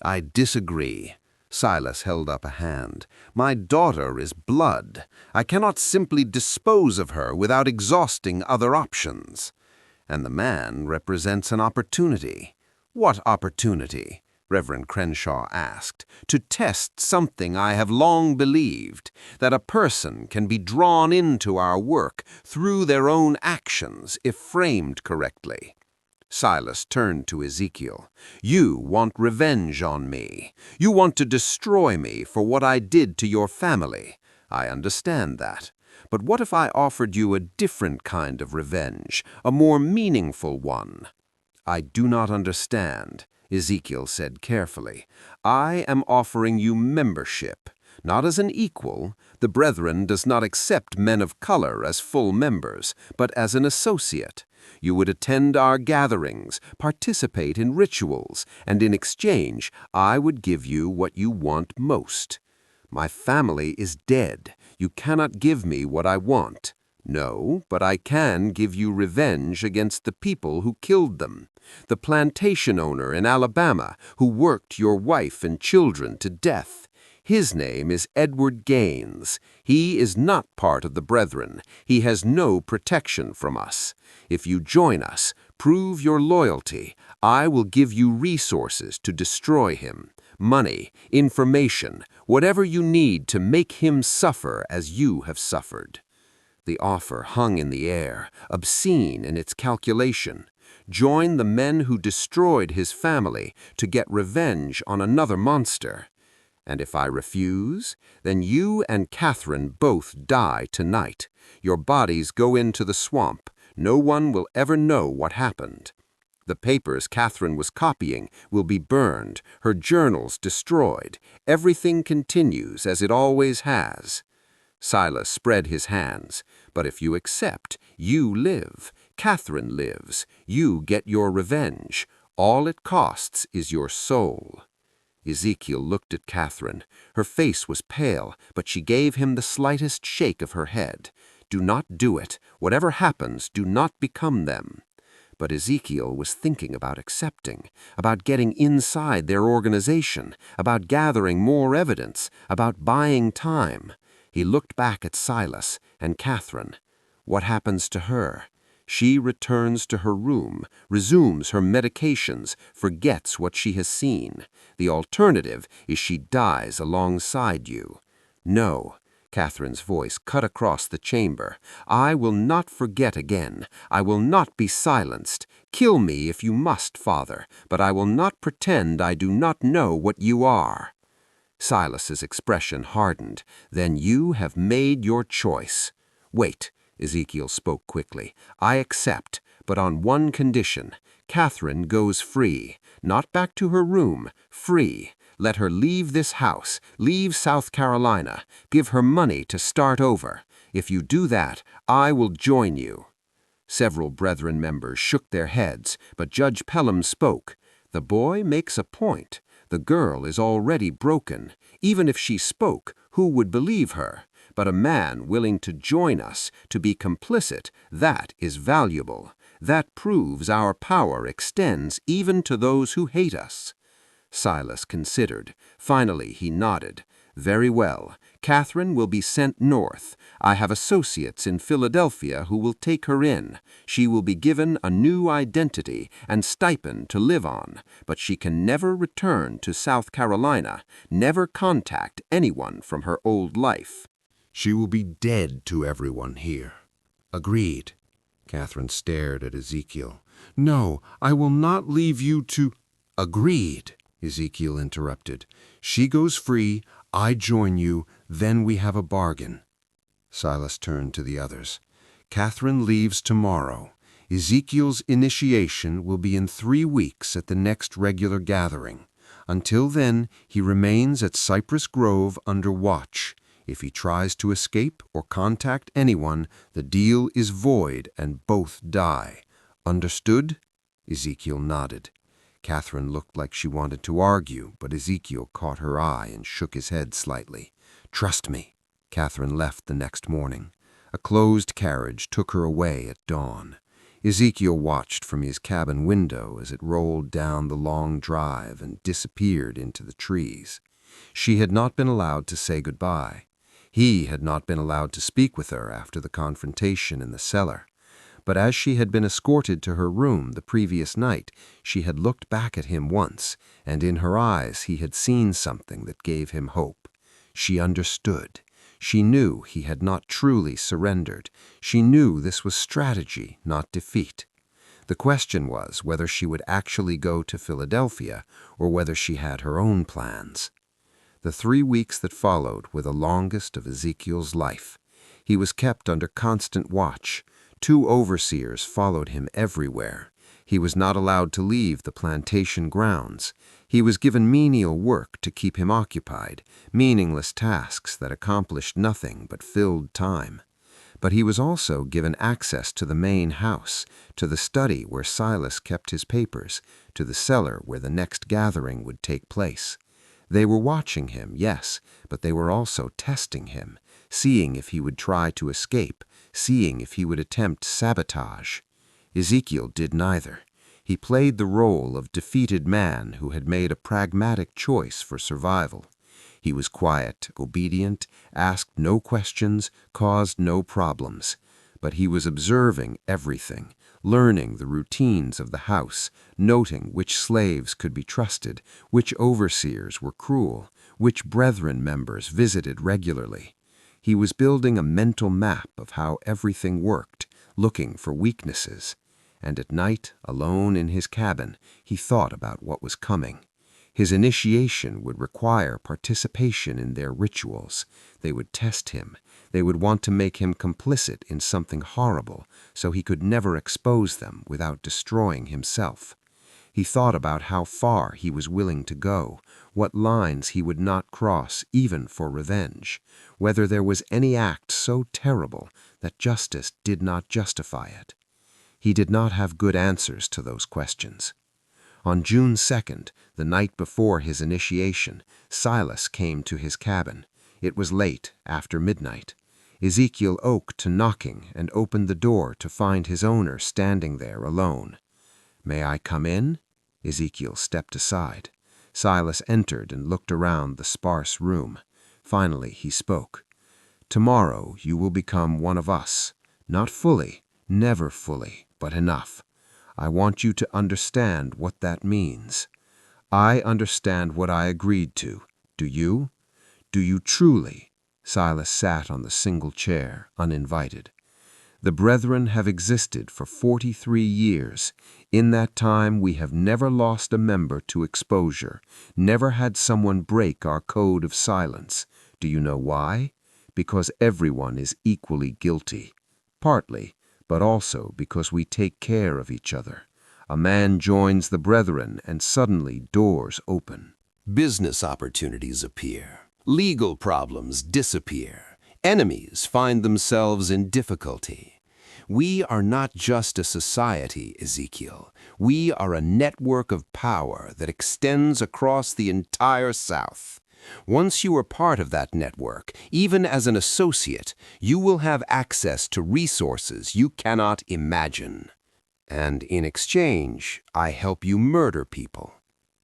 "I disagree." Silas held up a hand. "My daughter is blood. I cannot simply dispose of her without exhausting other options." And the man represents an opportunity. "What opportunity?" Reverend Crenshaw asked. "To test something I have long believed, that a person can be drawn into our work through their own actions if framed correctly." Silas turned to Ezekiel. "You want revenge on me. You want to destroy me for what I did to your family. I understand that. But what if I offered you a different kind of revenge, a more meaningful one?" "I do not understand," Ezekiel said carefully. "I am offering you membership, not as an equal. The Brethren does not accept men of color as full members, but as an associate. You would attend our gatherings, participate in rituals, and in exchange, I would give you what you want most. My family is dead. You cannot give me what I want. No, but I can give you revenge against the people who killed them. The plantation owner in Alabama who worked your wife and children to death. His name is Edward Gaines. He is not part of the Brethren. He has no protection from us. If you join us, prove your loyalty. I will give you resources to destroy him, money, information, whatever you need to make him suffer as you have suffered." The offer hung in the air, obscene in its calculation. Join the men who destroyed his family to get revenge on another monster. And if I refuse, then you and Catherine both die tonight. Your bodies go into the swamp. No one will ever know what happened. The papers Catherine was copying will be burned, her journals destroyed. Everything continues as it always has. Silas spread his hands. "But if you accept, you live. Catherine lives. You get your revenge. All it costs is your soul." Ezekiel looked at Catherine. Her face was pale, but she gave him the slightest shake of her head. "Do not do it. Whatever happens, do not become them." But Ezekiel was thinking about accepting, about getting inside their organization, about gathering more evidence, about buying time. He looked back at Silas and Catherine. What happens to her? She returns to her room, resumes her medications, forgets what she has seen. The alternative is she dies alongside you. "No," Catherine's voice cut across the chamber. "I will not forget again. I will not be silenced. Kill me if you must, Father, but I will not pretend I do not know what you are." Silas's expression hardened. "Then you have made your choice." "Wait," Ezekiel spoke quickly. "I accept, but on one condition. Catherine goes free, not back to her room, free. Let her leave this house, leave South Carolina. Give her money to start over. If you do that, I will join you." Several Brethren members shook their heads, but Judge Pelham spoke. "The boy makes a point. The girl is already broken. Even if she spoke, who would believe her? But a man willing to join us, to be complicit, that is valuable. That proves our power extends even to those who hate us." Silas considered. Finally he nodded. "Very well. Catherine will be sent north. I have associates in Philadelphia who will take her in. She will be given a new identity and stipend to live on, but she can never return to South Carolina, never contact anyone from her old life." She will be dead to everyone here. "Agreed." Catherine stared at Ezekiel. "No, I will not leave you to—" "Agreed," Ezekiel interrupted. "She goes free, I join you, then we have a bargain." Silas turned to the others. "Catherine leaves tomorrow. Ezekiel's initiation will be in 3 weeks at the next regular gathering. Until then, he remains at Cypress Grove under watch. If he tries to escape or contact anyone, the deal is void and both die. Understood?" Ezekiel nodded. Catherine looked like she wanted to argue, but Ezekiel caught her eye and shook his head slightly. "Trust me." Catherine left the next morning. A closed carriage took her away at dawn. Ezekiel watched from his cabin window as it rolled down the long drive and disappeared into the trees. She had not been allowed to say goodbye. He had not been allowed to speak with her after the confrontation in the cellar. But as she had been escorted to her room the previous night, she had looked back at him once, and in her eyes he had seen something that gave him hope. She understood. She knew he had not truly surrendered. She knew this was strategy, not defeat. The question was whether she would actually go to Philadelphia or whether she had her own plans. The 3 weeks that followed were the longest of Ezekiel's life. He was kept under constant watch. 2 overseers followed him everywhere. He was not allowed to leave the plantation grounds. He was given menial work to keep him occupied, meaningless tasks that accomplished nothing but filled time. But he was also given access to the main house, to the study where Silas kept his papers, to the cellar where the next gathering would take place. They were watching him, yes, but they were also testing him, seeing if he would try to escape, seeing if he would attempt sabotage. Ezekiel did neither. He played the role of defeated man who had made a pragmatic choice for survival. He was quiet, obedient, asked no questions, caused no problems. But he was observing everything, learning the routines of the house, noting which slaves could be trusted, which overseers were cruel, which brethren members visited regularly. He was building a mental map of how everything worked, looking for weaknesses. And at night, alone in his cabin, he thought about what was coming. His initiation would require participation in their rituals. They would test him. They would want to make him complicit in something horrible, so he could never expose them without destroying himself. He thought about how far he was willing to go, what lines he would not cross even for revenge, whether there was any act so terrible that justice did not justify it. He did not have good answers to those questions. On June 2nd, the night before his initiation, Silas came to his cabin. It was late, after midnight. Ezekiel woke to knocking and opened the door to find his owner standing there alone. "May I come in?" Ezekiel stepped aside. Silas entered and looked around the sparse room. Finally, he spoke. "Tomorrow you will become one of us. Not fully, never fully, but enough. I want you to understand what that means. I understand what I agreed to. Do you? Do you truly?" Silas sat on the single chair, uninvited. "The brethren have existed for 43 years. In that time we have never lost a member to exposure, never had someone break our code of silence. Do you know why? Because everyone is equally guilty. Partly, but also because we take care of each other. A man joins the brethren and suddenly doors open. Business opportunities appear. Legal problems disappear. Enemies find themselves in difficulty. We are not just a society, Ezekiel. We are a network of power that extends across the entire South. Once you are part of that network, even as an associate, you will have access to resources you cannot imagine. And in exchange, I help you murder people."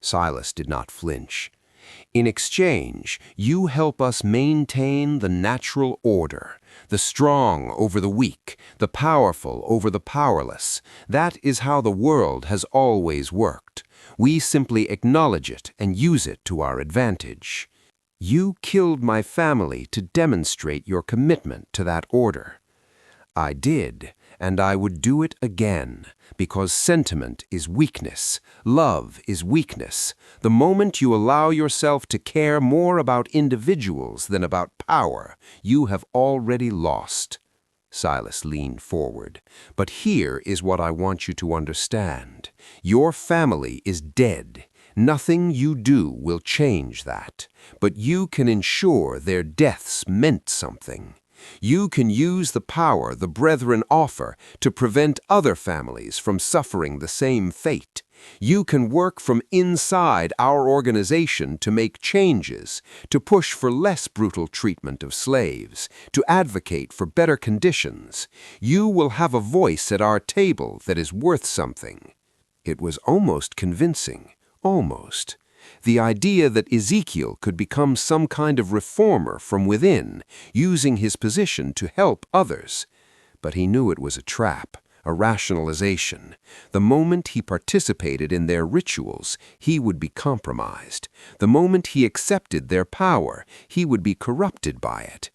Silas did not flinch. "In exchange, you help us maintain the natural order, the strong over the weak, the powerful over the powerless. That is how the world has always worked. We simply acknowledge it and use it to our advantage. You killed my family to demonstrate your commitment to that order. I did, and I would do it again, because sentiment is weakness, love is weakness. The moment you allow yourself to care more about individuals than about power, you have already lost." Silas leaned forward. "But here is what I want you to understand. Your family is dead. Nothing you do will change that. But you can ensure their deaths meant something. You can use the power the brethren offer to prevent other families from suffering the same fate. You can work from inside our organization to make changes, to push for less brutal treatment of slaves, to advocate for better conditions. You will have a voice at our table that is worth something." It was almost convincing, almost. The idea that Ezekiel could become some kind of reformer from within, using his position to help others. But he knew it was a trap, a rationalization. The moment he participated in their rituals, he would be compromised. The moment he accepted their power, he would be corrupted by it.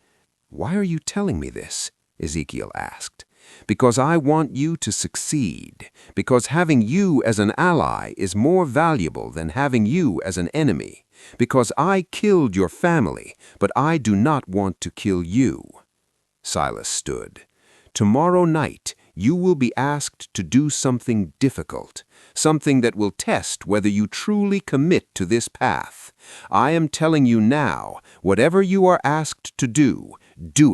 "Why are you telling me this?" Ezekiel asked. "Because I want you to succeed. Because having you as an ally is more valuable than having you as an enemy. Because I killed your family, but I do not want to kill you." Silas stood. "Tomorrow night, you will be asked to do something difficult, something that will test whether you truly commit to this path. I am telling you now, whatever you are asked to do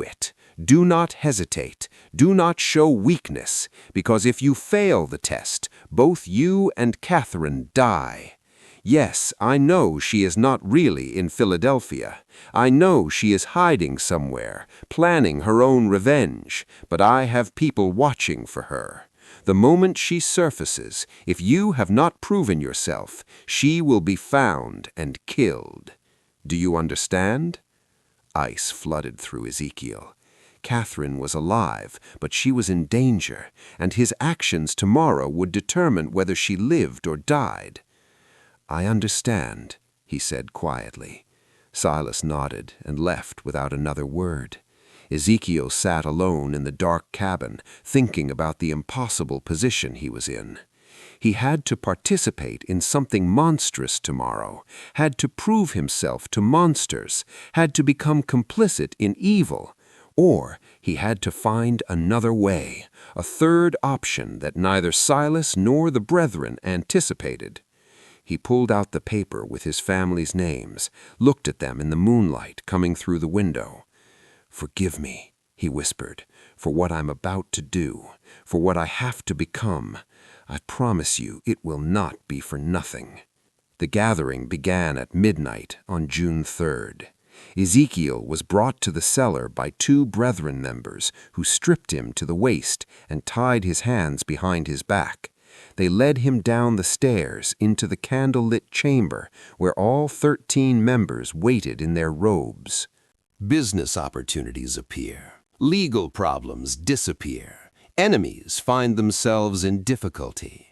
it. Do not hesitate. Do not show weakness, because if you fail the test, both you and Catherine die. Yes, I know she is not really in Philadelphia. I know she is hiding somewhere, planning her own revenge, but I have people watching for her. The moment she surfaces, if you have not proven yourself, she will be found and killed. Do you understand?" Ice flooded through Ezekiel. Catherine was alive, but she was in danger, and his actions tomorrow would determine whether she lived or died. "I understand," he said quietly. Silas nodded and left without another word. Ezekiel sat alone in the dark cabin, thinking about the impossible position he was in. He had to participate in something monstrous tomorrow, had to prove himself to monsters, had to become complicit in evil. Or he had to find another way, a third option that neither Silas nor the brethren anticipated. He pulled out the paper with his family's names, looked at them in the moonlight coming through the window. "Forgive me," he whispered, "for what I'm about to do, for what I have to become. I promise you it will not be for nothing." The gathering began at midnight on June 3rd. Ezekiel was brought to the cellar by two brethren members who stripped him to the waist and tied his hands behind his back. They led him down the stairs into the candle-lit chamber where all 13 members waited in their robes. Business opportunities appear. Legal problems disappear. Enemies find themselves in difficulty.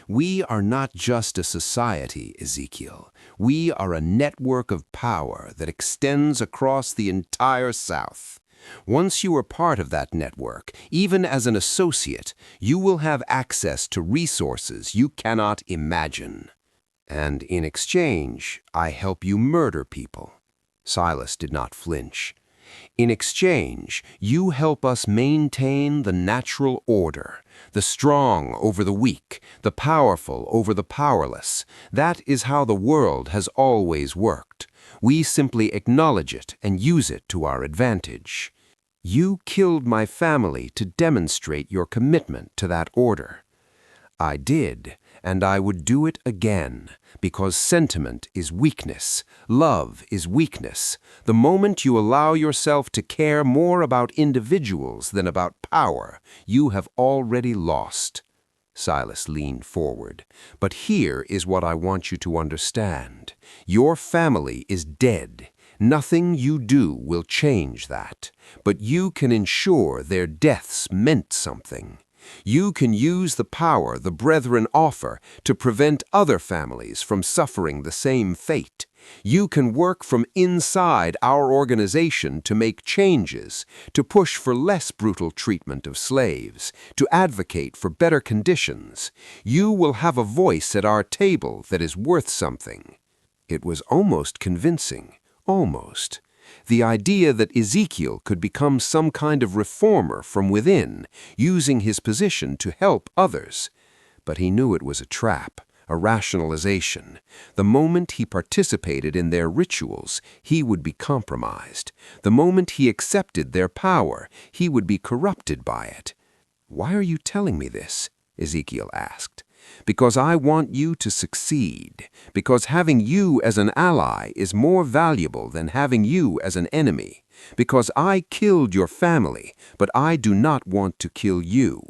We are not just a society, Ezekiel. We are a network of power that extends across the entire South. Once you are part of that network, even as an associate, you will have access to resources you cannot imagine. And in exchange, I help you murder people. Silas did not flinch. In exchange, you help us maintain the natural order, the strong over the weak, the powerful over the powerless. That is how the world has always worked. We simply acknowledge it and use it to our advantage. You killed my family to demonstrate your commitment to that order. I did, and I would do it again, because sentiment is weakness, love is weakness. The moment you allow yourself to care more about individuals than about power, you have already lost. Silas leaned forward. "But here is what I want you to understand. Your family is dead. Nothing you do will change that. But you can ensure their deaths meant something. You can use the power the brethren offer to prevent other families from suffering the same fate. You can work from inside our organization to make changes, to push for less brutal treatment of slaves, to advocate for better conditions. You will have a voice at our table that is worth something." It was almost convincing, almost. The idea that Ezekiel could become some kind of reformer from within, using his position to help others. But he knew it was a trap, a rationalization. The moment he participated in their rituals, he would be compromised. The moment he accepted their power, he would be corrupted by it. "Why are you telling me this?" Ezekiel asked. "Because I want you to succeed. Because having you as an ally is more valuable than having you as an enemy. Because I killed your family, but I do not want to kill you."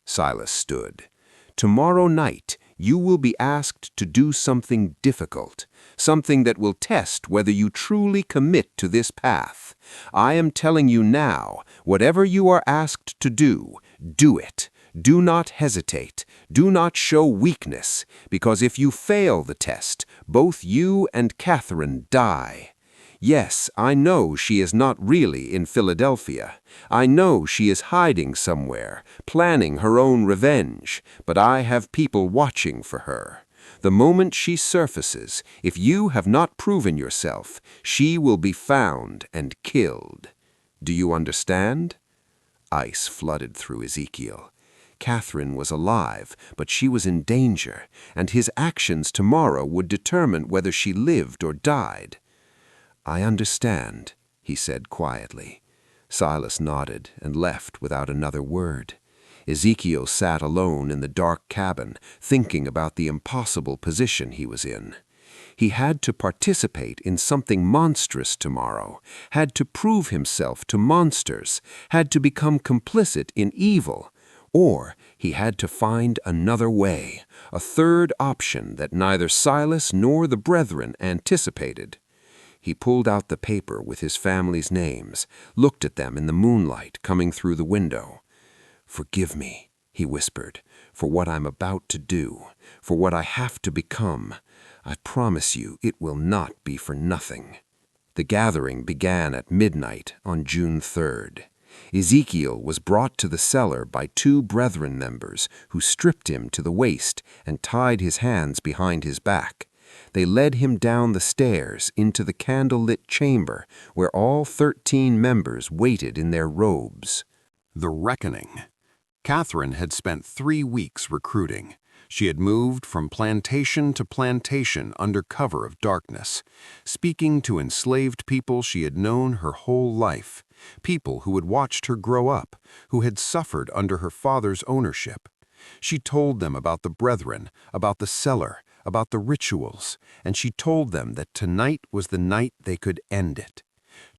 Silas stood. "Tomorrow night, you will be asked to do something difficult, something that will test whether you truly commit to this path. I am telling you now, whatever you are asked to do it. Do not hesitate. Do not show weakness, because if you fail the test, both you and Catherine die. Yes, I know she is not really in Philadelphia. I know she is hiding somewhere, planning her own revenge, but I have people watching for her. The moment she surfaces, if you have not proven yourself, she will be found and killed. Do you understand?" Ice flooded through Ezekiel. Catherine was alive, but she was in danger, and his actions tomorrow would determine whether she lived or died. "I understand," he said quietly. Silas nodded and left without another word. Ezekiel sat alone in the dark cabin, thinking about the impossible position he was in. He had to participate in something monstrous tomorrow, had to prove himself to monsters, had to become complicit in evil, or he had to find another way, a third option that neither Silas nor the brethren anticipated. He pulled out the paper with his family's names, looked at them in the moonlight coming through the window. "Forgive me," he whispered, "for what I'm about to do, for what I have to become. I promise you it will not be for nothing." The gathering began at midnight on June 3rd. Ezekiel was brought to the cellar by two brethren members who stripped him to the waist and tied his hands behind his back. They led him down the stairs into the candle-lit chamber where all 13 members waited in their robes. The reckoning. Catherine had spent 3 weeks recruiting. She had moved from plantation to plantation under cover of darkness, speaking to enslaved people she had known her whole life, people who had watched her grow up, who had suffered under her father's ownership. She told them about the brethren, about the cellar, about the rituals, and she told them that tonight was the night they could end it.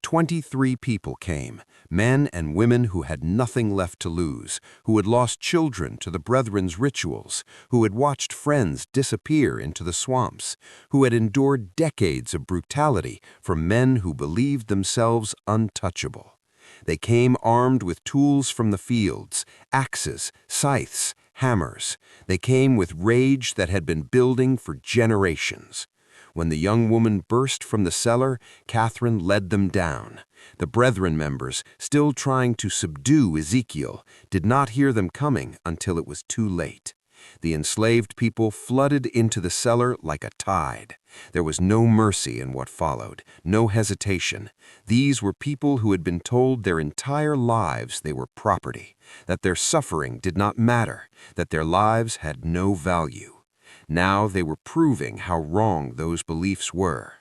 23 people came, men and women who had nothing left to lose, who had lost children to the brethren's rituals, who had watched friends disappear into the swamps, who had endured decades of brutality from men who believed themselves untouchable. They came armed with tools from the fields, axes, scythes, hammers. They came with rage that had been building for generations. When the young woman burst from the cellar, Catherine led them down. The brethren members, still trying to subdue Ezekiel, did not hear them coming until it was too late. The enslaved people flooded into the cellar like a tide. There was no mercy in what followed, no hesitation. These were people who had been told their entire lives they were property, that their suffering did not matter, that their lives had no value. Now they were proving how wrong those beliefs were.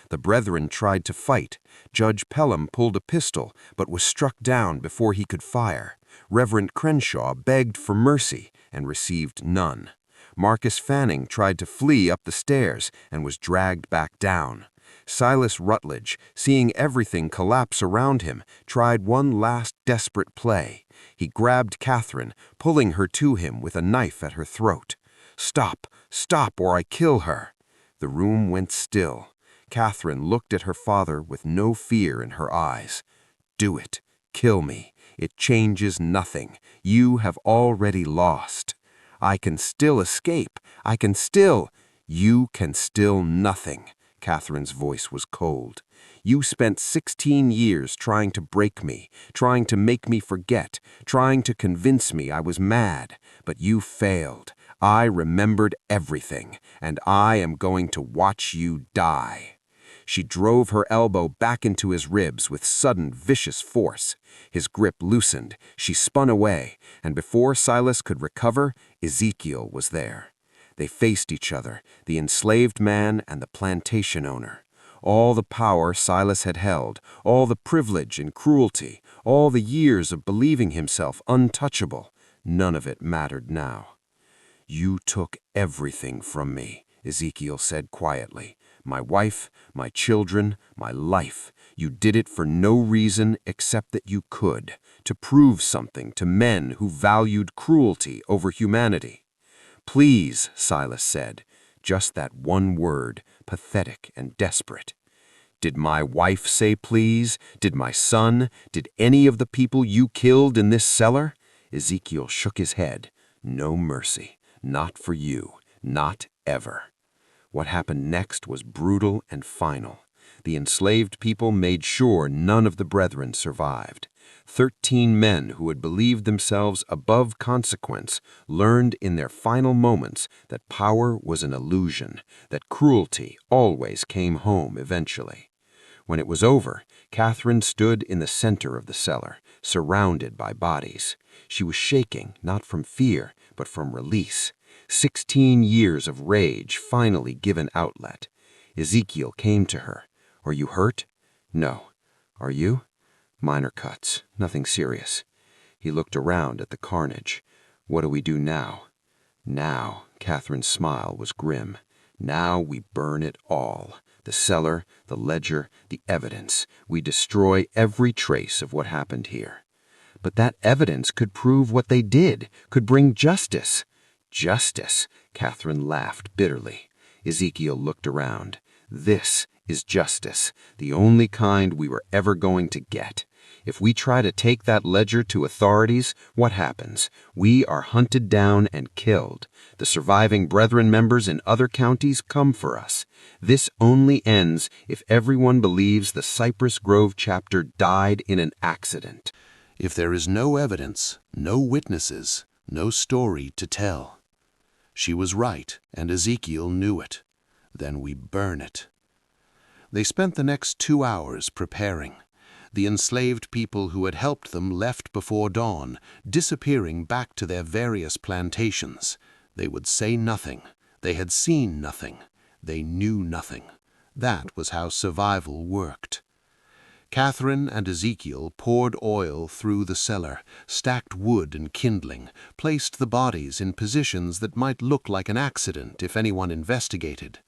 The brethren tried to fight. Judge Pelham pulled a pistol, but was struck down before he could fire. Reverend Crenshaw begged for mercy and received none. Marcus Fanning tried to flee up the stairs and was dragged back down. Silas Rutledge, seeing everything collapse around him, tried one last desperate play. He grabbed Catherine, pulling her to him with a knife at her throat. "Stop, stop, or I kill her." The room went still. Catherine looked at her father with no fear in her eyes. "Do it. Kill me. It changes nothing. You have already lost. I can still escape. I can still—" "You can still nothing." Catherine's voice was cold. "You spent 16 years trying to break me, trying to make me forget, trying to convince me I was mad, but you failed. I remembered everything, and I am going to watch you die." She drove her elbow back into his ribs with sudden, vicious force. His grip loosened, she spun away, and before Silas could recover, Ezekiel was there. They faced each other, the enslaved man and the plantation owner. All the power Silas had held, all the privilege and cruelty, all the years of believing himself untouchable, none of it mattered now. "You took everything from me," Ezekiel said quietly. "My wife, my children, my life. You did it for no reason except that you could, to prove something to men who valued cruelty over humanity." "Please," Silas said, just that one word, pathetic and desperate. "Did my wife say please? Did my son? Did any of the people you killed in this cellar?" Ezekiel shook his head. "No mercy. Not for you. Not ever." What happened next was brutal and final. The enslaved people made sure none of the brethren survived. 13 men who had believed themselves above consequence learned in their final moments that power was an illusion, that cruelty always came home eventually. When it was over, Catherine stood in the center of the cellar, surrounded by bodies. She was shaking, not from fear, but from release. 16 years of rage finally given outlet. Ezekiel came to her. "Are you hurt?" "No. Are you?" "Minor cuts. Nothing serious." He looked around at the carnage. "What do we do now?" "Now," Catherine's smile was grim. "Now we burn it all. The cellar, the ledger, the evidence. We destroy every trace of what happened here." "But that evidence could prove what they did, could bring justice." "Justice?" Catherine laughed bitterly. Ezekiel looked around. "This is justice, the only kind we were ever going to get. If we try to take that ledger to authorities, what happens? We are hunted down and killed. The surviving Brethren members in other counties come for us. This only ends if everyone believes the Cypress Grove chapter died in an accident." If there is no evidence, no witnesses, no story to tell. She was right, and Ezekiel knew it. Then we burn it. They spent the next 2 hours preparing. The enslaved people who had helped them left before dawn, disappearing back to their various plantations. They would say nothing. They had seen nothing. They knew nothing. That was how survival worked. Catherine and Ezekiel poured oil through the cellar, stacked wood and kindling, placed the bodies in positions that might look like an accident if anyone investigated.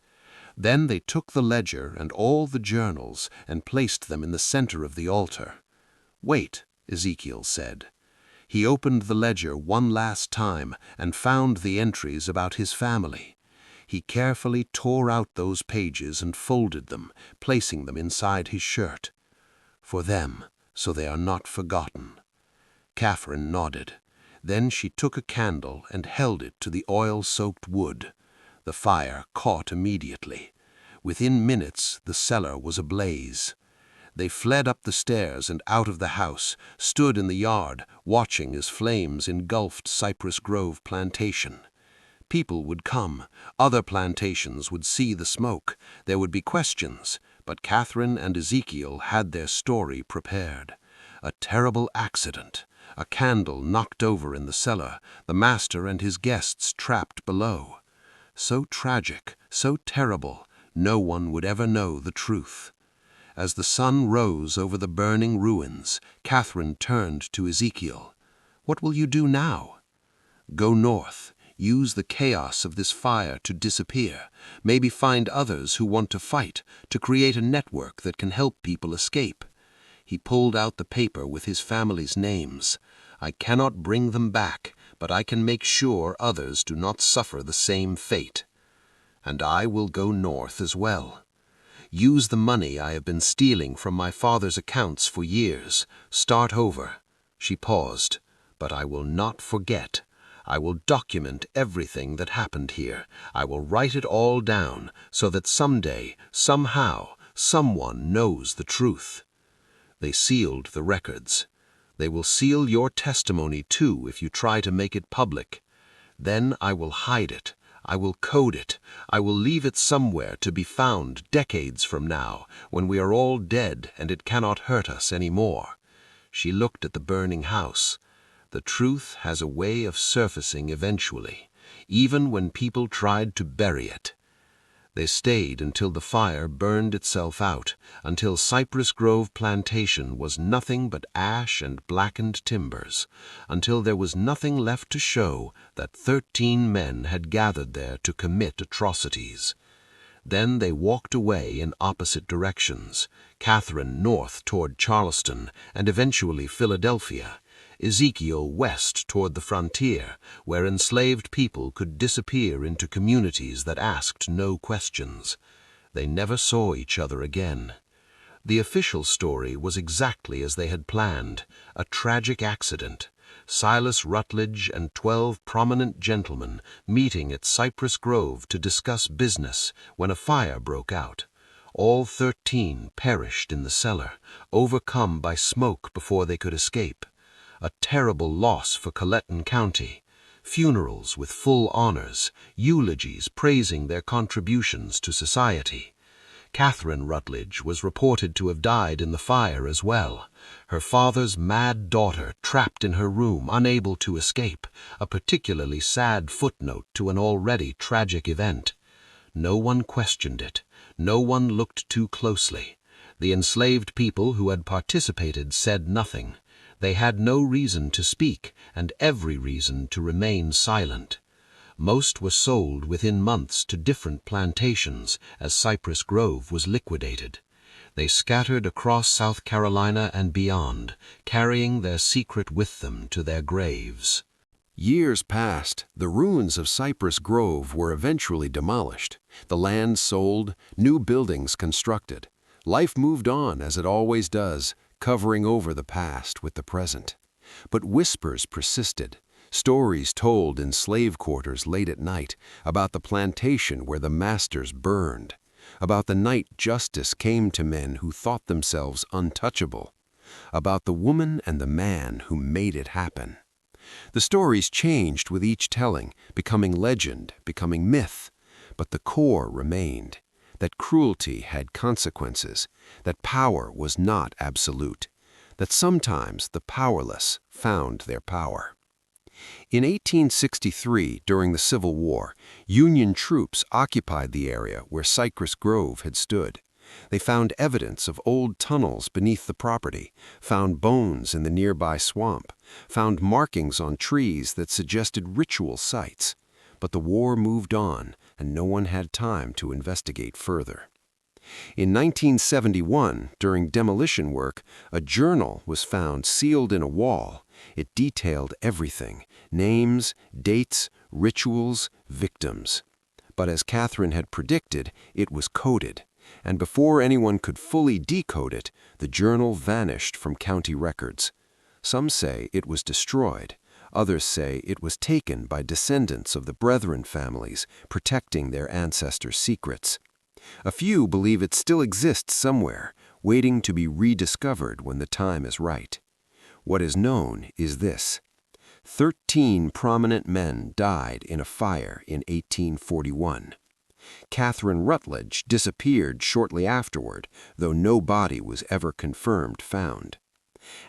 Then they took the ledger and all the journals and placed them in the center of the altar. "Wait," Ezekiel said. He opened the ledger one last time and found the entries about his family. He carefully tore out those pages and folded them, placing them inside his shirt. "For them, so they are not forgotten." Catherine nodded. Then she took a candle and held it to the oil-soaked wood. The fire caught immediately. Within minutes, the cellar was ablaze. They fled up the stairs and out of the house, stood in the yard, watching as flames engulfed Cypress Grove Plantation. People would come. Other plantations would see the smoke. There would be questions, but Catherine and Ezekiel had their story prepared. A terrible accident. A candle knocked over in the cellar, the master and his guests trapped below. So tragic, so terrible, no one would ever know the truth. As the sun rose over the burning ruins, Catherine turned to Ezekiel. "What will you do now?" "Go north. Use the chaos of this fire to disappear. Maybe find others who want to fight, to create a network that can help people escape." He pulled out the paper with his family's names. "I cannot bring them back, but I can make sure others do not suffer the same fate. And I will go north as well. Use the money I have been stealing from my father's accounts for years. Start over." She paused. "But I will not forget. I will document everything that happened here. I will write it all down so that someday, somehow, someone knows the truth." They sealed the records. "They will seal your testimony too if you try to make it public. Then I will hide it. I will code it. I will leave it somewhere to be found decades from now, when we are all dead and it cannot hurt us any more." She looked at the burning house. The truth has a way of surfacing eventually, even when people tried to bury it. They stayed until the fire burned itself out, until Cypress Grove Plantation was nothing but ash and blackened timbers, until there was nothing left to show that 13 men had gathered there to commit atrocities. Then they walked away in opposite directions, Catherine north toward Charleston and eventually Philadelphia, Ezekiel west toward the frontier, where enslaved people could disappear into communities that asked no questions. They never saw each other again. The official story was exactly as they had planned, a tragic accident. Silas Rutledge and 12 prominent gentlemen meeting at Cypress Grove to discuss business when a fire broke out. All 13 perished in the cellar, overcome by smoke before they could escape. A terrible loss for Colleton County. Funerals with full honors, eulogies praising their contributions to society. Catherine Rutledge was reported to have died in the fire as well. Her father's mad daughter trapped in her room, unable to escape, a particularly sad footnote to an already tragic event. No one questioned it. No one looked too closely. The enslaved people who had participated said nothing. They had no reason to speak and every reason to remain silent. Most were sold within months to different plantations as Cypress Grove was liquidated. They scattered across South Carolina and beyond, carrying their secret with them to their graves. Years passed. The ruins of Cypress Grove were eventually demolished, the land sold, new buildings constructed. Life moved on as it always does, covering over the past with the present. But whispers persisted, stories told in slave quarters late at night about the plantation where the masters burned, about the night justice came to men who thought themselves untouchable, about the woman and the man who made it happen. The stories changed with each telling, becoming legend, becoming myth, but the core remained. That cruelty had consequences, that power was not absolute, that sometimes the powerless found their power. In 1863, during the Civil War, Union troops occupied the area where Cypress Grove had stood. They found evidence of old tunnels beneath the property, found bones in the nearby swamp, found markings on trees that suggested ritual sites. But the war moved on, and no one had time to investigate further. In 1971, during demolition work, a journal was found sealed in a wall. It detailed everything: names, dates, rituals, victims. But as Catherine had predicted, it was coded, and before anyone could fully decode it, the journal vanished from county records. Some say it was destroyed. Others say it was taken by descendants of the Brethren families, protecting their ancestors' secrets. A few believe it still exists somewhere, waiting to be rediscovered when the time is right. What is known is this: 13 prominent men died in a fire in 1841. Catherine Rutledge disappeared shortly afterward, though no body was ever confirmed found.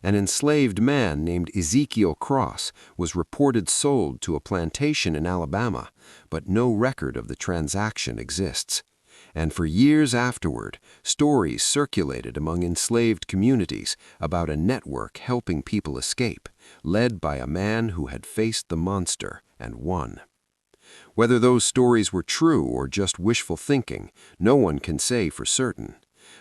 An enslaved man named Ezekiel Cross was reported sold to a plantation in Alabama, but no record of the transaction exists. And for years afterward, stories circulated among enslaved communities about a network helping people escape, led by a man who had faced the monster and won. Whether those stories were true or just wishful thinking, no one can say for certain.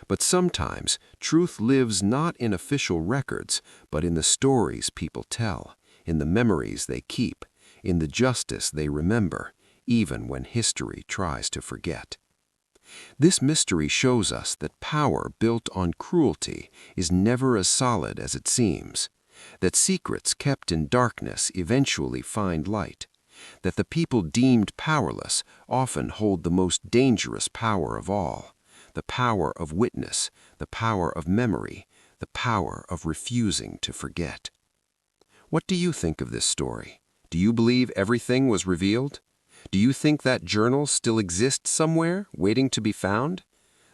But sometimes truth lives not in official records, but in the stories people tell, in the memories they keep, in the justice they remember, even when history tries to forget. This mystery shows us that power built on cruelty is never as solid as it seems, that secrets kept in darkness eventually find light, that the people deemed powerless often hold the most dangerous power of all, the power of witness, the power of memory, the power of refusing to forget. What do you think of this story? Do you believe everything was revealed? Do you think that journal still exists somewhere, waiting to be found?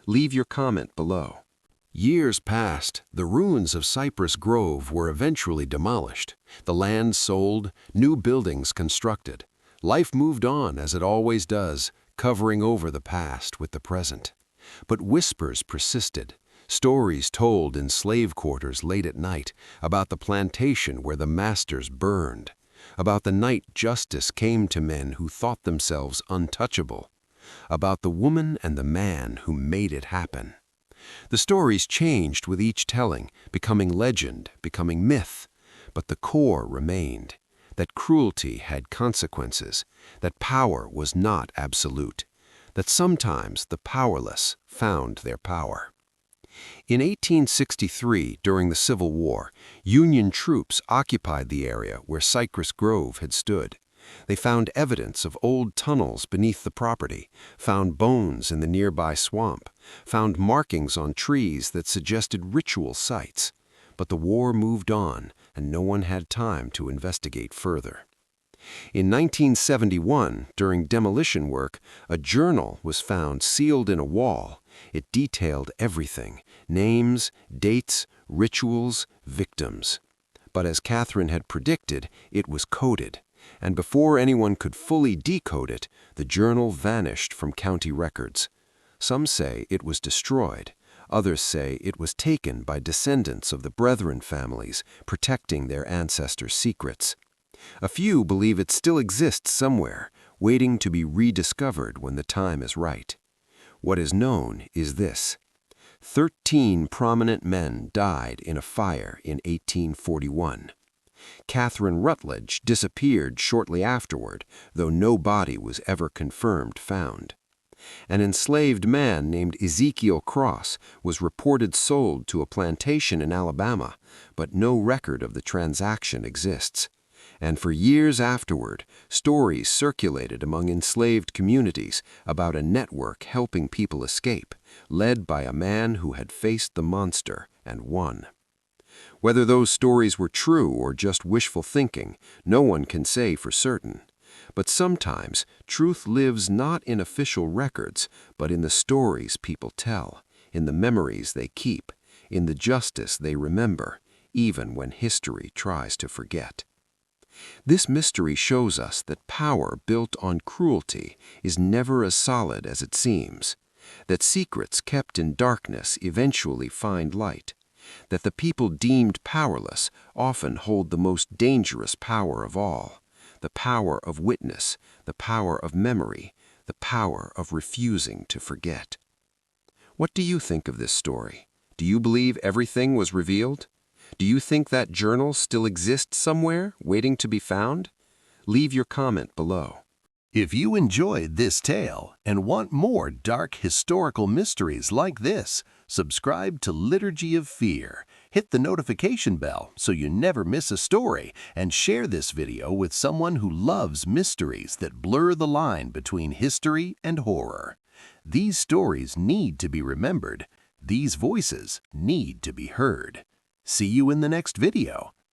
Leave your comment below. Years passed, the ruins of Cypress Grove were eventually demolished, the land sold, new buildings constructed. Life moved on as it always does, covering over the past with the present. But whispers persisted, stories told in slave quarters late at night about the plantation where the masters burned, about the night justice came to men who thought themselves untouchable, about the woman and the man who made it happen. The stories changed with each telling, becoming legend, becoming myth, but the core remained, that cruelty had consequences, that power was not absolute, that sometimes the powerless found their power. In 1863, during the Civil War, Union troops occupied the area where Cypress Grove had stood. They found evidence of old tunnels beneath the property, found bones in the nearby swamp, found markings on trees that suggested ritual sites. But the war moved on, and no one had time to investigate further. In 1971, during demolition work, a journal was found sealed in a wall. It detailed everything: names, dates, rituals, victims. But as Catherine had predicted, it was coded. And before anyone could fully decode it, the journal vanished from county records. Some say it was destroyed. Others say it was taken by descendants of the Brethren families, protecting their ancestors' secrets. A few believe it still exists somewhere, waiting to be rediscovered when the time is right. What is known is this: 13 prominent men died in a fire in 1841. Catherine Rutledge disappeared shortly afterward, though no body was ever confirmed found. An enslaved man named Ezekiel Cross was reported sold to a plantation in Alabama, but no record of the transaction exists. And for years afterward, stories circulated among enslaved communities about a network helping people escape, led by a man who had faced the monster and won. Whether those stories were true or just wishful thinking, no one can say for certain. But sometimes truth lives not in official records, but in the stories people tell, in the memories they keep, in the justice they remember, even when history tries to forget. This mystery shows us that power built on cruelty is never as solid as it seems, that secrets kept in darkness eventually find light, that the people deemed powerless often hold the most dangerous power of all, the power of witness, the power of memory, the power of refusing to forget. What do you think of this story? Do you believe everything was revealed? Do you think that journal still exists somewhere, waiting to be found? Leave your comment below. If you enjoyed this tale and want more dark historical mysteries like this, subscribe to Liturgy of Fear, hit the notification bell so you never miss a story, and share this video with someone who loves mysteries that blur the line between history and horror. These stories need to be remembered. These voices need to be heard. See you in the next video.